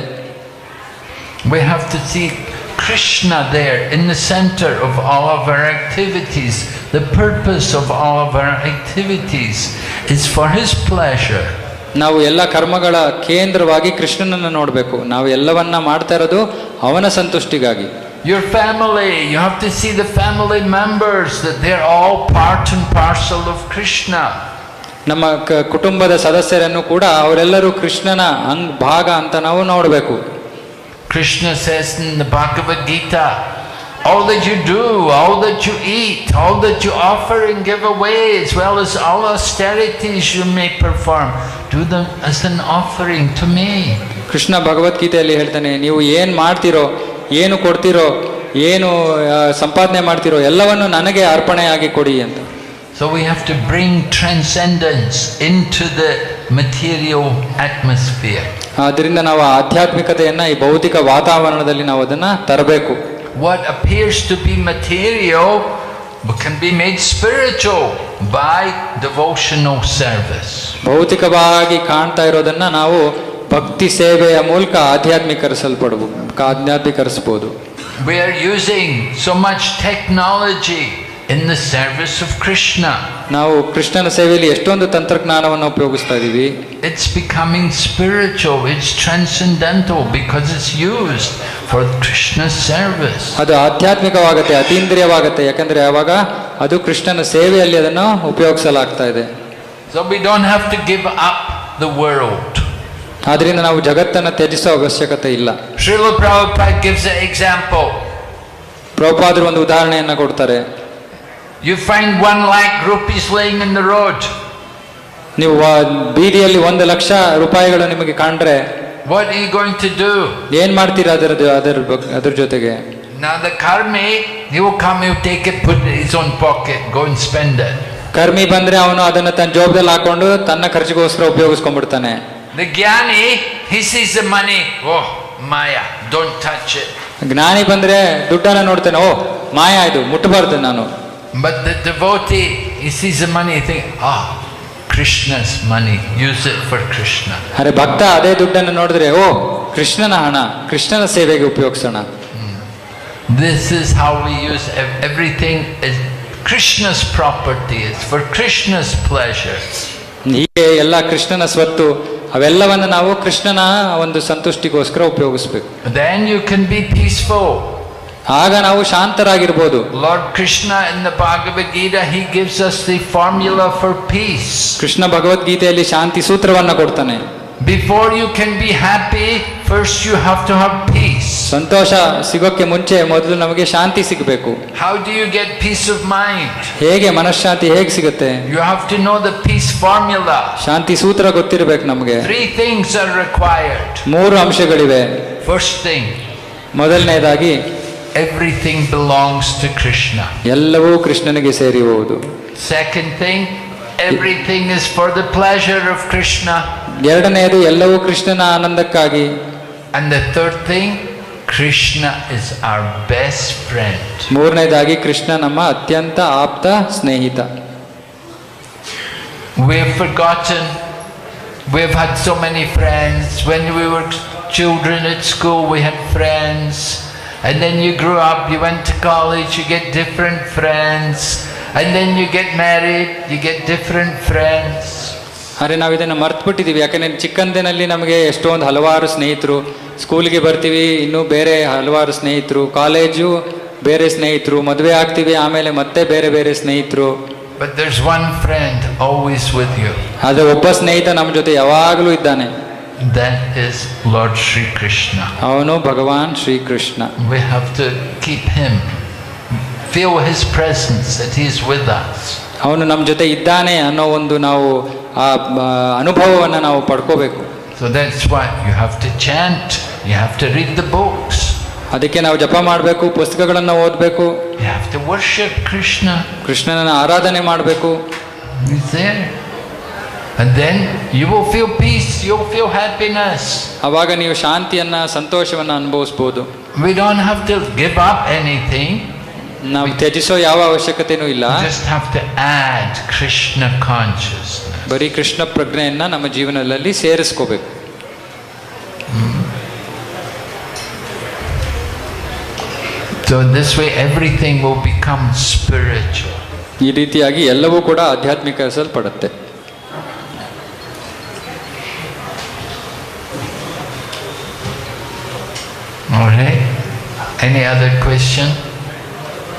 We have to see Krishna there in the center of all of our activities. The purpose of all of our activities is for His pleasure. ನಾವು ಎಲ್ಲ ಕರ್ಮಗಳ ಕೇಂದ್ರವಾಗಿ ಕೃಷ್ಣನನ್ನು ನೋಡಬೇಕು. ನಾವು ಎಲ್ಲವನ್ನ ಮಾಡ್ತಾ ಇರೋದು ಅವನ ಸಂತುಷ್ಟಿಗಾಗಿ. Your family, you have to see the family members, that they're all part and parcel of Krishna. ನಮ್ಮ ಕುಟುಂಬದ ಸದಸ್ಯರನ್ನು ಕೂಡ ಅವರೆಲ್ಲರೂ ಕೃಷ್ಣನ ಭಾಗ ಅಂತ ನಾವು ನೋಡಬೇಕು. Krishna says in the Bhagavad Gita, all that you do, all that you eat, all that you offer and give away, as well as all austerities you may perform, do them as an offering to me. Krishna ಭಗವದ್ಗೀತೆಯಲ್ಲಿ ಹೇಳ್ತಾನೆ, ನೀವು ಏನು ಮಾಡ್ತಿರೋ, ಏನು ಕೊಡ್ತಿರೋ, ಏನು ಸಂಪಾದನೆ ಮಾಡ್ತಿರೋ ಎಲ್ಲವನ್ನು ನನಗೆ ಅರ್ಪಣೆಯಾಗಿ ಕೊಡಿ ಅಂತ. So we have to bring transcendence into the material atmosphere. ಆದ್ದರಿಂದ ನಾವು ಆಧ್ಯಾತ್ಮಿಕತೆಯನ್ನ ಈ ಭೌತಿಕ ವಾತಾವರಣದಲ್ಲಿ ನಾವು ಅದನ್ನ ತರಬೇಕು. What appears to be material can be made spiritual by devotional service. ಭೌತಿಕವಾಗಿ ಕಾಣ್ತಾ ಇರೋದನ್ನ ನಾವು ಭಕ್ತಿ ಸೇವೆಯ ಮೂಲಕ ಆಧ್ಯಾತ್ಮೀಕರಿಸಬಹುದು. We are using so much technology in the service of Krishna. ನಾವು ಕೃಷ್ಣನ ಸೇವೆಯಲ್ಲಿ ಎಷ್ಟೊಂದು ತಂತ್ರಜ್ಞಾನವನ್ನು ಉಪಯೋಗಿಸ್ತಾ ಇದೀವಿ. It's becoming spiritual, it's transcendental because it's used for Krishna's service. ಅದು ಆಧ್ಯಾತ್ಮಿಕವಾಗುತ್ತೆ, ಅತೀಂದ್ರಿಯವಾಗುತ್ತೆ, ಯಾಕಂದ್ರೆ ಆವಾಗ ಅದು ಕೃಷ್ಣನ ಸೇವೆಯಲ್ಲಿ ಅದನ್ನು ಉಪಯೋಗಿಸಲಾಗ್ತಾ ಇದೆ. So we don't have to give up the world. ಆದ್ರಿಂದ ನಾವು ಜಗತ್ತನ್ನು ತ್ಯಜಿಸೋ ಅವಶ್ಯಕತೆ ಇಲ್ಲ. Srila Prabhupada gives an example. ಪ್ರಭುಪಾದರು ಒಂದು ಉದಾಹರಣೆಯನ್ನ ಕೊಡ್ತಾರೆ. You find 1 lakh rupees laying in the road. ನೀವು ಬೀದಿಯಲ್ಲಿ 1 ಲಕ್ಷ ರೂಪಾಯಿಗಳು ನಿಮಗೆ ಕಾಣ್ರೆ what are you going to do? ಏನ್ ಮಾಡ್ತೀರಾ ಅದರ ಜೊತೆಗೆ? Now the karmi, he will come, he will take it, put it in his own pocket, go and spend it. Karmi ಬಂದ್ರೆ ಅವನು ಅದನ್ನ ತನ್ನ ಜೋಬದಲ್ಲಿ ಹಾಕೊಂಡು ತನ್ನ ಖರ್ಚಿಗೋಸ್ಕರ ಉಪಯೋಗಿಸ್ಕೊಂಡ್ಬಿಡ್ತಾನೆ. The jnani, he sees the money, oh maya, don't touch it. ಜ್ಞಾನಿ ಬಂದ್ರೆ ದುಡ್ಡನ್ನ ನೋಡ್ತಾನೆ, ಓ ಮಾಯಾ ಇದು ಮುಟ್ಟಬಾರ್ದು ನಾನು. But the devotee, he sees the money, he thinks, Krishna's money, use it for Krishna. ಅರೆ ಭಕ್ತ ಅದೇ ದುಡ್ಡನ್ನು ನೋಡಿದ್ರೆ, ಓ ಕೃಷ್ಣನ ಹಣ, ಕೃಷ್ಣನ ಸೇವೆಗೆ ಉಪಯೋಗಿಸೋಣ. This is how we use everything. Is Krishna's property, it's for Krishna's pleasure. ಹೀಗೆ ಎಲ್ಲ ಕೃಷ್ಣನ ಸ್ವತ್ತು, ಅವೆಲ್ಲವನ್ನು ನಾವು ಕೃಷ್ಣನ ಒಂದು ಸಂತುಷ್ಟಿಗೋಸ್ಕರ ಉಪಯೋಗಿಸ್ಬೇಕು. Then you can be peaceful. ಆಗ ನಾವು ಶಾಂತರಾಗಿರ್ಬೋದು. Lord Krishna in the Bhagavad Gita, he gives us the formula for peace. Krishna ಭಗವದ್ಗೀತೆಯಲ್ಲಿ ಶಾಂತಿ ಸೂತ್ರವನ್ನ ಕೊಡ್ತಾನೆ. Before you can be happy, first you have to have peace. ಸಂತೋಷ ಸಿಗೋಕ್ಕೆ ಮುಂಚೆ ಮೊದಲು ನಮಗೆ ಶಾಂತಿ ಸಿಗಬೇಕು. How do you get peace of mind? ಹೇಗೆ ಮನಃಶಾಂತಿ ಹೇಗೆ ಸಿಗುತ್ತೆ? You have to know the peace formula. ಶಾಂತಿ ಸೂತ್ರ ಗೊತ್ತಿರಬೇಕು ನಮಗೆ. 3 things are required. 3 ಅಂಶಗಳಿವೆ. First thing, ಮೊದಲನೇದಾಗಿ everything belongs to Krishna. ಎಲ್ಲವೂ ಕೃಷ್ಣನಿಗೆ ಸೇರಿರುವುದು. Second thing, everything is for the pleasure of Krishna. ಎರಡನೆಯದು ಎಲ್ಲವೂ ಕೃಷ್ಣನ ಆನಂದಕ್ಕಾಗಿ. And the third thing, Krishna is our best friend. ಮೂರನೇದಾಗಿ ಕೃಷ್ಣ ನಮ್ಮ ಅತ್ಯಂತ ಆಪ್ತ ಸ್ನೇಹಿತ. We have forgotten, we have had so many friends. When we were children at school, we had friends. And then you grew up, you went to college, you get different friends. And then you get married, you get different friends. ಆದರೆ ನಾವು ಇದನ್ನು ಮರ್ತ್ಬಿಟ್ಟಿದ್ದೀವಿ. ಯಾಕಂದರೆ ಚಿಕ್ಕಂದಿನಲ್ಲಿ ನಮಗೆ ಎಷ್ಟೊಂದು ಹಲವಾರು ಸ್ನೇಹಿತರು, ಸ್ಕೂಲಿಗೆ ಬರ್ತೀವಿ ಇನ್ನೂ ಬೇರೆ ಹಲವಾರು ಸ್ನೇಹಿತರು, ಕಾಲೇಜು ಬೇರೆ ಸ್ನೇಹಿತರು, ಮದುವೆ ಆಗ್ತೀವಿ ಆಮೇಲೆ ಮತ್ತೆ ಬೇರೆ ಬೇರೆ ಸ್ನೇಹಿತರು. But there's one friend always with you. ಆದರೆ ಒಬ್ಬ ಸ್ನೇಹಿತ ನಮ್ಮ ಜೊತೆ ಯಾವಾಗಲೂ ಇದ್ದಾನೆ. That is Lord Shri Krishna. ಅವನು ಭಗವಾನ್ Shri Krishna. We have to keep him, feel his presence, that he is with us. ಅವನು ನಮ್ಮ ಜೊತೆ ಇದ್ದಾನೆ ಅನ್ನೋ ಒಂದು ನಾವು ಆ ಅನುಭವವನ್ನು ನಾವು ಪಡ್ಕೋಬೇಕು. So that's why you have to chant, you have to read the books. ಅದಕ್ಕೆ ನಾವು ಜಪ ಮಾಡಬೇಕು, ಪುಸ್ತಕಗಳನ್ನು ಓದಬೇಕು. You have to worship Krishna. ಕೃಷ್ಣನನ್ನು ಆರಾಧನೆ ಮಾಡಬೇಕು. He's there. And then you will feel peace, you will feel happiness. ಆವಾಗ ನೀವು ಶಾಂತಿಯನ್ನ ಸಂತೋಷವನ್ನು ಅನುಭವಿಸಬಹುದು. We don't have to give up anything. ನಾವು ತ್ಯಜಿಸೋ ಯಾವ ಅವಶ್ಯಕತೆನೂ ಇಲ್ಲ. Just have to add Krishna consciousness. ಬರೀ ಕೃಷ್ಣ ಪ್ರಜ್ಞೆಯನ್ನ ನಮ್ಮ ಜೀವನದಲ್ಲಿ ಸೇರಿಸ್ಕೋಬೇಕು. So in this way everything will become spiritual. ಈ ರೀತಿಯಾಗಿ ಎಲ್ಲವೂ ಕೂಡ ಆಧ್ಯಾತ್ಮಿಕರಿಸಲ್ಪಡುತ್ತೆ. Alright. Any other question?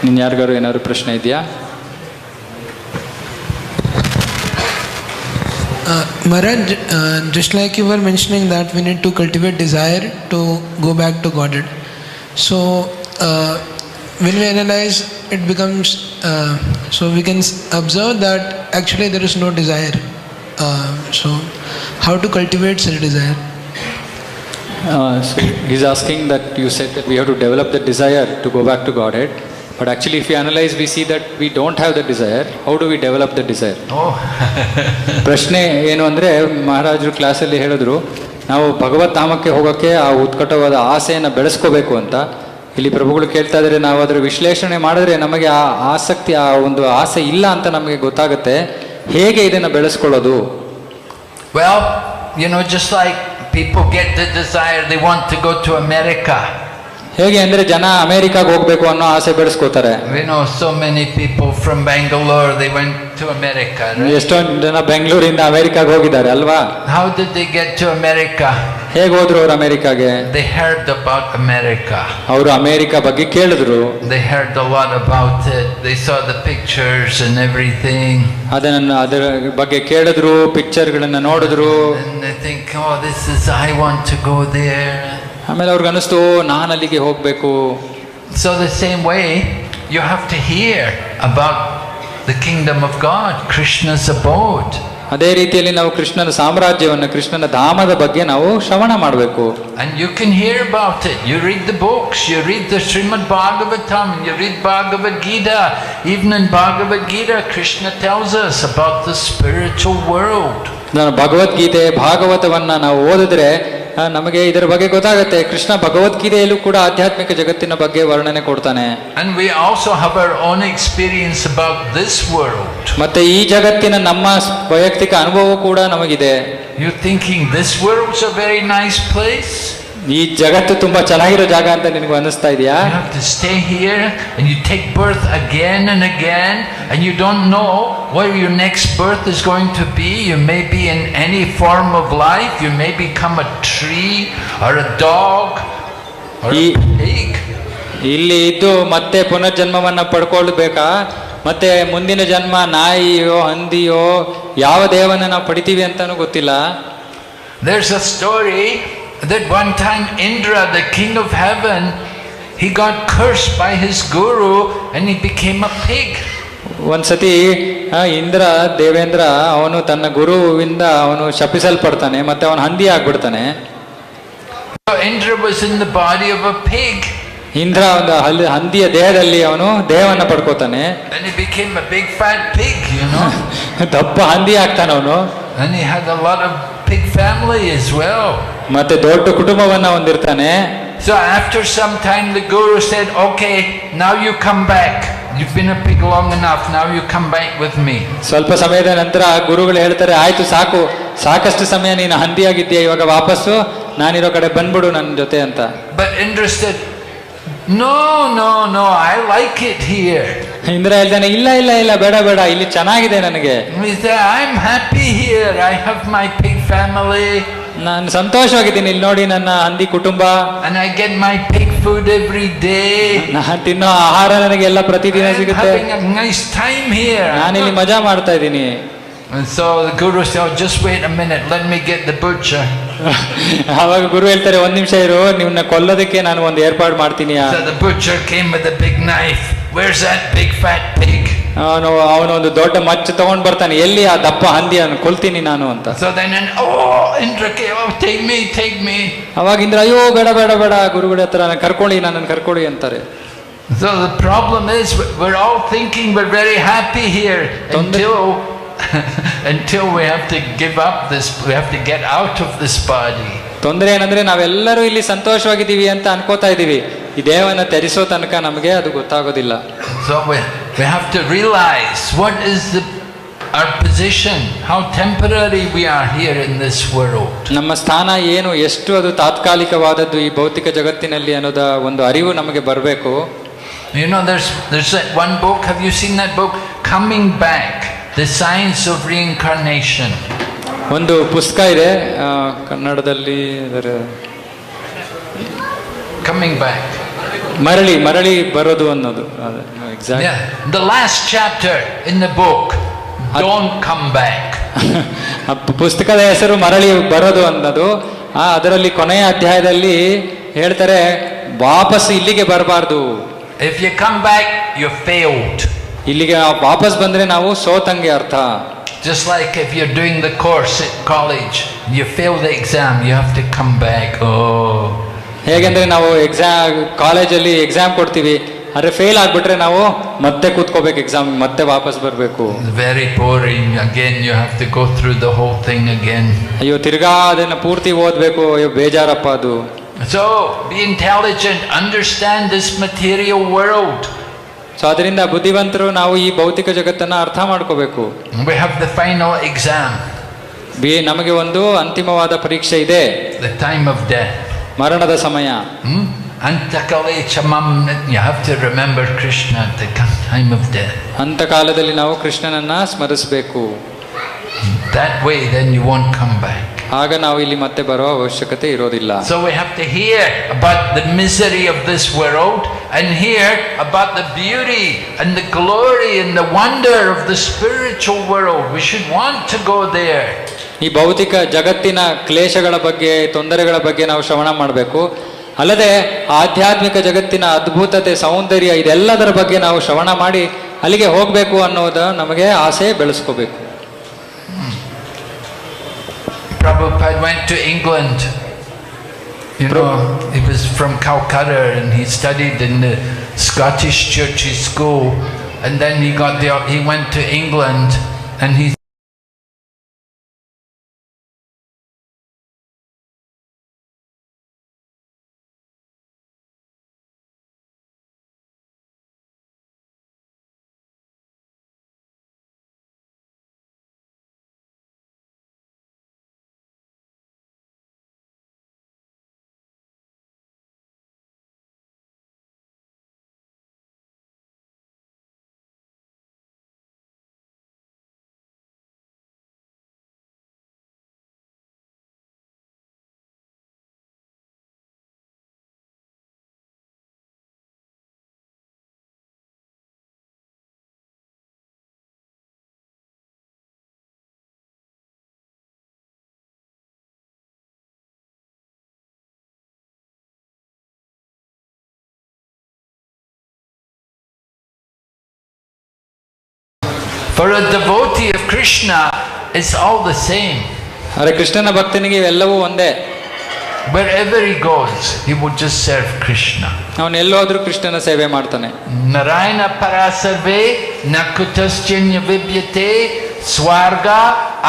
ಇನ್ನು ಯಾರಿಗಾರು ಏನಾದ್ರು ಪ್ರಶ್ನೆ ಇದೆಯಾ? Maharaj, just like you were mentioning that we need to cultivate desire to go back to Godhead. So when we analyze, it becomes so we can observe that actually there is no desire. So how to cultivate such desire? So he's asking that you said that we have to develop the desire to go back to Godhead, but actually if we analyze we see that we don't have the desire. How do we develop the desire? Oh. ಪ್ರಶ್ನೆ ಏನು ಅಂದರೆ, ಮಹಾರಾಜರು ಕ್ಲಾಸಲ್ಲಿ ಹೇಳಿದ್ರು ನಾವು ಭಗವತ್ ಧಾಮಕ್ಕೆ ಹೋಗೋಕ್ಕೆ ಆ ಉತ್ಕಟವಾದ ಆಸೆಯನ್ನು ಬೆಳೆಸ್ಕೋಬೇಕು ಅಂತ. ಇಲ್ಲಿ ಪ್ರಭುಗಳು ಕೇಳ್ತಾ ಇದ್ದಾರೆ, ನಾವು ಅದರ ವಿಶ್ಲೇಷಣೆ ಮಾಡಿದ್ರೆ ನಮಗೆ ಆ ಆಸಕ್ತಿ, ಆ ಒಂದು ಆಸೆ ಇಲ್ಲ ಅಂತ ನಮಗೆ ಗೊತ್ತಾಗುತ್ತೆ. ಹೇಗೆ ಇದನ್ನು ಬೆಳೆಸ್ಕೊಳ್ಳೋದು? Well, just like people get the desire, they want to go to America. ಹೇಗೆ ಅಂದರೆ ಜನ ಅಮೇರಿಕಾಗೆ ಹೋಗಬೇಕು ಅನ್ನೋ ಆಸೆ ಬೆಳೆಸ್ಕೋತಾರೆ. We know so many people from Bangalore, they went to America, right? ಎಷ್ಟೊಂದು ಜನ ಬೆಂಗಳೂರಿಂದ ಅಮೇರಿಕಾಗೆ ಹೋಗಿದ್ದಾರೆ ಅಲ್ವಾ? How did they get to America? ಹೇಗೆ ಹೋದ್ರು ಅವರು ಅಮೇರಿಕಾಗೆ? They heard about America. ಅವರು ಅಮೇರಿಕಾ ಬಗ್ಗೆ ಕೇಳಿದ್ರು. They heard a lot about it. They saw the pictures and everything. ಅದರ ಬಗ್ಗೆ ಕೇಳಿದ್ರು, ಪಿಕ್ಚರ್ಗಳನ್ನ ನೋಡಿದ್ರು. And they think, oh, I want to go there. ಆಮೇಲೆ ಅವ್ರಿಗೆ ಅನಿಸ್ತು, ನಾನು ಅಲ್ಲಿಗೆ ಹೋಗಬೇಕು. So the same way, you have to hear about the kingdom of God, Krishna's abode. ಅದೇ ರೀತಿಯಲ್ಲಿ ನಾವು ಕೃಷ್ಣನ ಸಾಮ್ರಾಜ್ಯವನ್ನು, ಕೃಷ್ಣನ ಧಾಮದ ಬಗ್ಗೆ ನಾವು ಶ್ರವಣ ಮಾಡಬೇಕು. And you can hear about it. You read the books, you read the Srimad Bhagavatam, you read Bhagavad Gita. Even in Bhagavad Gita, Krishna tells us about the spiritual world. ನಾನು ಭಗವದ್ಗೀತೆ, ಭಾಗವತವನ್ನ ನಾವು ಓದಿದ್ರೆ ನಮಗೆ ಇದರ ಬಗ್ಗೆ ಗೊತ್ತಾಗುತ್ತೆ. ಕೃಷ್ಣ ಭಗವದ್ಗೀತೆಯಲ್ಲೂ ಕೂಡ ಆಧ್ಯಾತ್ಮಿಕ ಜಗತ್ತಿನ ಬಗ್ಗೆ ವರ್ಣನೆ ಕೊಡ್ತಾನೆ. And we also have our own experience about this world. ಮತ್ತೆ ಈ ಜಗತ್ತಿನ ನಮ್ಮ ವೈಯಕ್ತಿಕ ಅನುಭವ ಕೂಡ ನಮಗಿದೆ. You're thinking this world's a very nice place? ಈ ಜಗತ್ತು ತುಂಬಾ ಚೆನ್ನಾಗಿರೋ ಜಾಗ ಅಂತ ನಿನಗೆ ಅನಿಸ್ತಾ ಇದೆಯಾ? You have to stay here and you take birth again and again and you don't know where your next birth is going to be. You may be in any form of life. You may become a tree or a dog or a pig. ಇಲ್ಲಿ ಇದ್ದು ಮತ್ತೆ ಪುನರ್ಜನ್ಮವನ್ನ ಪಡ್ಕೊಳ್ಬೇಕಾ? ಮತ್ತೆ ಮುಂದಿನ ಜನ್ಮ ನಾಯಿಯೋ ಹಂದಿಯೋ ಯಾವ ದೇವನ ನಾವು ಪಡಿತೀವಿ ಅಂತಾನೂ ಗೊತ್ತಿಲ್ಲ. There's a story that one time Indra, the king of heaven, he got cursed by his guru and he became a pig. ಒಂದ್ಸತಿ ಇಂದ್ರ ದೇವೇಂದ್ರ ಅವನು ತನ್ನ ಗುರುವಿಂದ ಅವನು ಶಪಿಸಲ್ಪಡ್ತಾನೆ, ಮತ್ತೆ ಅವನು ಹಂದಿ ಆಗ್ಬಿಡ್ತಾನೆ. So Indra was in the body of a pig. Indra ಒಂದು ಹಂದಿಯ ದೇಹದಲ್ಲಿ ಅವನು ದೇಹವನ್ನ ಪಡ್ಕೋತಾನೆ. And he became a big fat pig, ದಪ್ಪ ಹಂದಿ ಆಗ್ತಾನ ಅವನು. And he had a lot of pig family as well. ಮತ್ತೆ ದೊಡ್ಡ ಕುಟುಂಬವನ್ನ ಹೊಂದಿರ್ತಾನೆ. So after some time the guru said, okay, now you come back. You've been a pig long enough. Now you come back with me. ಸ್ವಲ್ಪ ಸಮಯದ ನಂತರ ಗುರುಗಳು ಹೇಳ್ತಾರೆ, ಆಯ್ತು ಸಾಕಷ್ಟು ಸಮಯ ನೀನು ಹಂದಿಯಾಗಿದ್ದೀಯ, ಇವಾಗ ವಾಪಸ್ಸು ನಾನಿರೋ ಕಡೆ ಬಂದ್ಬಿಡು ನನ್ನ ಜೊತೆ ಅಂತ. But Indra said, no, I like it here. Indra ಹೇಳ್ತಾನೆ, ಇಲ್ಲ ಬೇಡ ಇಲ್ಲಿ ಚೆನ್ನಾಗಿದೆ ನನಗೆ. He said, I'm happy here. I have my pig family. ನಾನು ಸಂತೋಷವಾಗಿದ್ದೀನಿ ಇಲ್ಲಿ ನೋಡಿ ನನ್ನ ಹಂದಿ ಕುಟುಂಬ. And I get my pig food every day. ನಾನು ತಿನ್ನೋ ಆಹಾರ ನನಗೆ ಎಲ್ಲ ಪ್ರತಿದಿನ ಸಿಗುತ್ತೆ. I'm having a nice time here. ನಾನಿಲ್ಲಿ ಮಜಾ ಮಾಡ್ತಾ ಇದ್ದೀನಿ. And so the guru said, oh, just wait a minute, let me get the butcher. ಆವಾಗ ಗುರು ಹೇಳ್ತಾರೆ, ಒಂದ್ ನಿಮಿಷ ಇರು, ನಿಮ್ಮನ್ನ ಕೊಲ್ಲೋದಕ್ಕೆ ನಾನು ಒಂದು ಏರ್ಪಾಡು ಮಾಡ್ತೀನಿ. So the butcher came with a big knife. Where's that big fat pig? ಅವನು ಒಂದು ದೊಡ್ಡ ಮಚ್ಚು ತಗೊಂಡ್ ಬರ್ತಾನೆ, ಎಲ್ಲಿ ಆ ದಪ್ಪ ಹಂದಿ ಅವನು ಕೊಲ್ತೀನಿ ನಾನು ಅಂತ. So then Indra came, oh, take me. ಅವಾಗ ಇಂದ್ರ, ಅಯ್ಯೋ ಬೇಡ ಗುರುಗಳ ಹತ್ರ ನನ್ನನ್ನು ಕರ್ಕೊಳ್ಳಿ ಅಂತಾರೆ. So the problem is we're all thinking we're very happy here until we have to give up this, we have to get out of this body. ತೊಂದರೆ ಏನಂದ್ರೆ ನಾವೆಲ್ಲರೂ ಇಲ್ಲಿ ಸಂತೋಷವಾಗಿದ್ದೀವಿ ಅಂತ ಅನ್ಕೋತಾ ಇದೀವಿ, ಈ ದೇಹವನ್ನ ತ್ಯಜಿಸೋ ತನಕ ನಮಗೆ ಅದು ಗೊತ್ತಾಗೋದಿಲ್ಲ. So we have to realize what is our position, how temporary we are here in this world. ನಮ್ಮ ಸ್ಥಾನ ಏನು, ಎಷ್ಟು ಅದು ತಾತ್ಕಾಲಿಕವಾದದ್ದು ಈ ಭೌತಿಕ ಜಗತ್ತಿನಲ್ಲಿ ಅನ್ನೋದ ಒಂದು ಅರಿವು ನಮಗೆ ಬರಬೇಕು. You know, there's that one book. Have you seen that book? Coming Back: The Science of Reincarnation. ಒಂದು ಪುಸ್ತಕ ಇದೆ ಕನ್ನಡದಲ್ಲಿ ಅದರ Coming Back. ಮರಳಿ ಬರೋದು ಅನ್ನೋದು exact. Yeah. The last chapter in the book. Don't come back. ಪುಸ್ತಕದ ಹೆಸರು ಮರಳಿ ಬರೋದು ಅನ್ನೋದು. ಅದರಲ್ಲಿ ಕೊನೆಯ ಅಧ್ಯಾಯದಲ್ಲಿ ಹೇಳ್ತಾರೆ ವಾಪಸ್ ಇಲ್ಲಿಗೆ ಬರಬಾರ್ದು. If you come back, you failed. ಇಲ್ಲಿಗೆ ವಾಪಸ್ ಬಂದ್ರೆ ನಾವು ಸೋತಂಗೆ ಅರ್ಥ. Just like if you're doing the course at college, you fail the exam, you have to come back. Oh. ಹೇಗೆಂದ್ರೆ ನಾವು ಕಾಲೇಜಲ್ಲಿ ಎಕ್ಸಾಮ್ ಕೊಡ್ತೀವಿ, ಆದ್ರೆ ಫೇಲ್ ಆಗ್ಬಿಟ್ರೆ ನಾವು ಮತ್ತೆ ಕೂತ್ಕೋಬೇಕು ಎಕ್ಸಾಮ್, ಮತ್ತೆ ವಾಪಸ್ ಬರಬೇಕು. Very boring. Again, you have to go through the whole thing again. ಅಯ್ಯೋ ತಿರ್ಗಾ ಅದನ್ನ ಪೂರ್ತಿ ಓದ್ಬೇಕು, ಅಯ್ಯೋ ಬೇಜಾರಪ್ಪ ಅದು. So be intelligent, understand this material world. So ಅದರಿಂದ ಬುದ್ಧಿವಂತರು ನಾವು ಈ ಭೌತಿಕ ಜಗತ್ತನ್ನ ಅರ್ಥ ಮಾಡ್ಕೋಬೇಕು. We have the final exam. ನಮಗೆ ಒಂದು ಅಂತಿಮವಾದ ಪರೀಕ್ಷೆ ಇದೆ, the time of death. ಮರಣದ ಸಮಯ. Antakale chamam, you have to remember Krishna at the time of death. ಅಂತಕಾಲದಲ್ಲಿ ನಾವು ಕೃಷ್ಣನನ್ನ ಸ್ಮರಿಸಬೇಕು. That way then you won't come back. ಆಗ ನಾವು ಇಲ್ಲಿ ಮತ್ತೆ ಬರುವ ಅವಶ್ಯಕತೆ ಇರೋದಿಲ್ಲ. So we have to hear about the misery of this world and hear about the beauty and the glory and the wonder of the spiritual world. We should want to go there. ಈ ಭೌತಿಕ ಜಗತ್ತಿನ ಕ್ಲೇಶಗಳ ಬಗ್ಗೆ, ತೊಂದರೆಗಳ ಬಗ್ಗೆ ನಾವು ಶ್ರವಣ ಮಾಡಬೇಕು. ಅಲ್ಲದೆ ಆಧ್ಯಾತ್ಮಿಕ ಜಗತ್ತಿನ ಅದ್ಭುತತೆ, ಸೌಂದರ್ಯ, ಇದೆಲ್ಲದರ ಬಗ್ಗೆ ನಾವು ಶ್ರವಣ ಮಾಡಿ ಅಲ್ಲಿಗೆ ಹೋಗಬೇಕು ಅನ್ನೋದು ನಮಗೆ ಆಸೆ ಬೆಳೆಸ್ಕೋಬೇಕು. Prabhupada went to England. You know, he was from Calcutta and he studied in the Scottish Churches School, and then he went to England and he For a devotee of Krishna, it's all the same. ಅರೆ ಕೃಷ್ಣನ ಭಕ್ತನಿಗೆ ಇವೆಲ್ಲವೂ ಒಂದೇ. Wherever he goes, he would just serve Krishna. ಅವನು ಎಲ್ಲೋದ್ರೂ ಕೃಷ್ಣನ ಸೇವೆ ಮಾಡ್ತಾನೆ. Narayana parasarve nakutasjanya vibyate swarga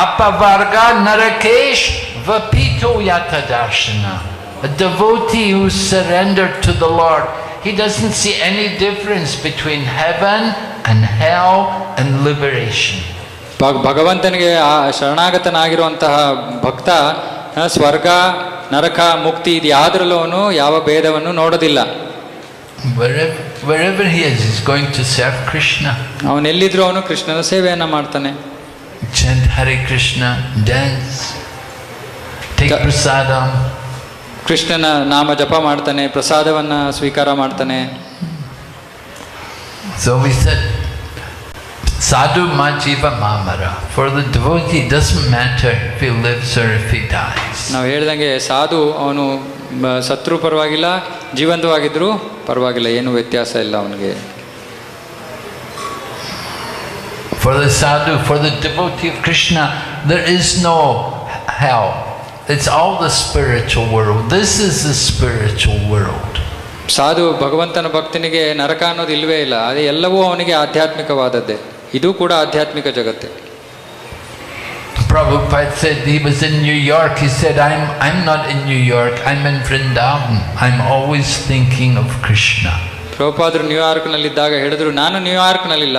apavarga narakesh vapito yata darshana. A devotee who surrendered to the Lord, he doesn't see any difference between heaven and hell and liberation. ಭಗವಂತನಿಗೆ ಶರಣಾಗತನಾಗಿರುವಂತಹ ಭಕ್ತ ಸ್ವರ್ಗ, ನರಕ, ಮುಕ್ತಿ ಇದು ಯಾವ್ದ್ರಲ್ಲೂ ಅವನು ಯಾವ ಭೇದವನ್ನು ನೋಡೋದಿಲ್ಲ. Wherever he is, he's going to serve Krishna. ಅವನೆಲ್ಲಿದ್ರು ಅವನು ಕೃಷ್ಣನ ಸೇವೆಯನ್ನ ಮಾಡ್ತಾನೆ. Chant Hare Krishna, dance, take prasadam. ಕೃಷ್ಣನ ನಾಮ ಜಪ ಮಾಡ್ತಾನೆ, ಪ್ರಸಾದವನ್ನ ಸ್ವೀಕಾರ ಮಾಡ್ತಾನೆ. So we said, Sadhu Majiva Mamara. For the devotee, it doesn't matter if he lives or if he dies. ನಾವು ಹೇಳ್ದಂಗೆ ಸಾಧು ಅವನು ಸತ್ರು ಪರವಾಗಿಲ್ಲ, ಜೀವಂತವಾಗಿದ್ರು ಪರವಾಗಿಲ್ಲ, ಏನು ವ್ಯತ್ಯಾಸ ಇಲ್ಲ ಅವನಿಗೆ. For the sadhu, for the devotee of Krishna, there is no hell. It's all the spiritual world. This is the spiritual world. ಸಾಧು ಭಗವಂತನ ಭಕ್ತನಿಗೆ ನರಕ ಅನ್ನೋದು ಇಲ್ವೇ ಇಲ್ಲ, ಅದೇ ಎಲ್ಲವೂ ಅವನಿಗೆ ಆಧ್ಯಾತ್ಮಿಕವಾದದ್ದೇ. ಇದು ಕೂಡ ಆಧ್ಯಾತ್ಮಿಕ ಜಗತ್ತೇ. Prabhupada said he was in New York. He said, I'm not in New York. I'm in Vrindavan. I'm always thinking of Krishna. ಪ್ರಭುಪಾದರು ನ್ಯೂಯಾರ್ಕ್ನಲ್ಲಿದ್ದಾಗ ಹೇಳಿದ್ರು, ನಾನು ನ್ಯೂಯಾರ್ಕ್ನಲ್ಲಿಲ್ಲ,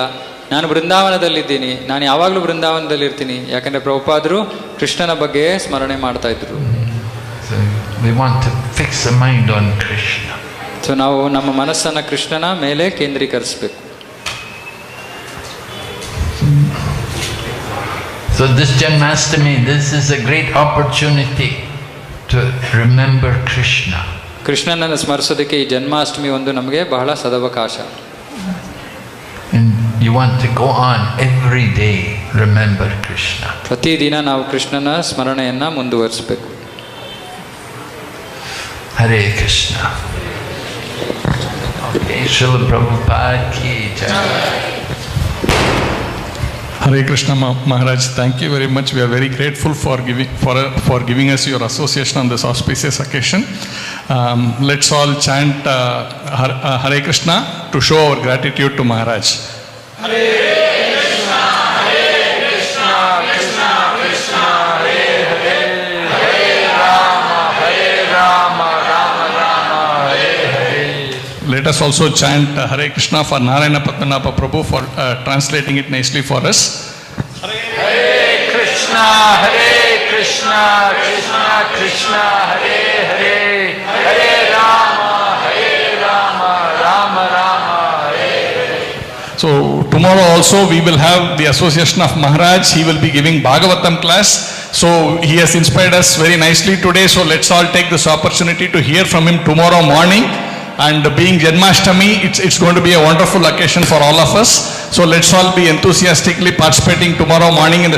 ನಾನು ಬೃಂದಾವನದಲ್ಲಿದ್ದೀನಿ, ನಾನು ಯಾವಾಗಲೂ ಬೃಂದಾವನದಲ್ಲಿರ್ತೀನಿ. ಯಾಕಂದರೆ ಪ್ರಭುಪಾದರು ಕೃಷ್ಣನ ಬಗ್ಗೆ ಸ್ಮರಣೆ ಮಾಡ್ತಾ ಇದ್ರು. So we want to fix the mind on Krishna. So ನಾವು ನಮ್ಮ ಮನಸ್ಸನ್ನು ಕೃಷ್ಣನ ಮೇಲೆ ಕೇಂದ್ರೀಕರಿಸಬೇಕು. So this Janmashtami, this is a great opportunity to remember Krishna. ಕೃಷ್ಣನನ್ನು ಸ್ಮರಿಸೋದಕ್ಕೆ ಈ ಜನ್ಮಾಷ್ಟಮಿ ಒಂದು ನಮಗೆ ಬಹಳ ಸದವಕಾಶ. And you want to go on every day, remember Krishna. ಪ್ರತಿದಿನ ನಾವು ಕೃಷ್ಣನ ಸ್ಮರಣೆಯನ್ನು ಮುಂದುವರಿಸಬೇಕು. Hare Krishna. Okay, Srila Prabhupada ki jai. Hare Krishna Maharaj, thank you very much. We are very grateful for giving us your association on this auspicious occasion. Let's all chant Hare Krishna to show our gratitude to Maharaj. Hare Krishna, Krishna Krishna, Hare Hare, Hare Rama, Rama Rama, Hare Hare. Let us also chant Hare Krishna for Narayana Padmanabha Prabhu for translating it nicely for us. Hare Krishna, Krishna Krishna, Hare Hare, Hare Rama, Rama Rama, Hare Hare. So tomorrow also we will have the association of Maharaj. He will be giving Bhagavatam class. So he has inspired us very nicely today. So let's all take this opportunity to hear from him tomorrow morning. And being Janmashtami, it's going to be a wonderful occasion for all of us. So let's all be enthusiastically participating tomorrow morning in the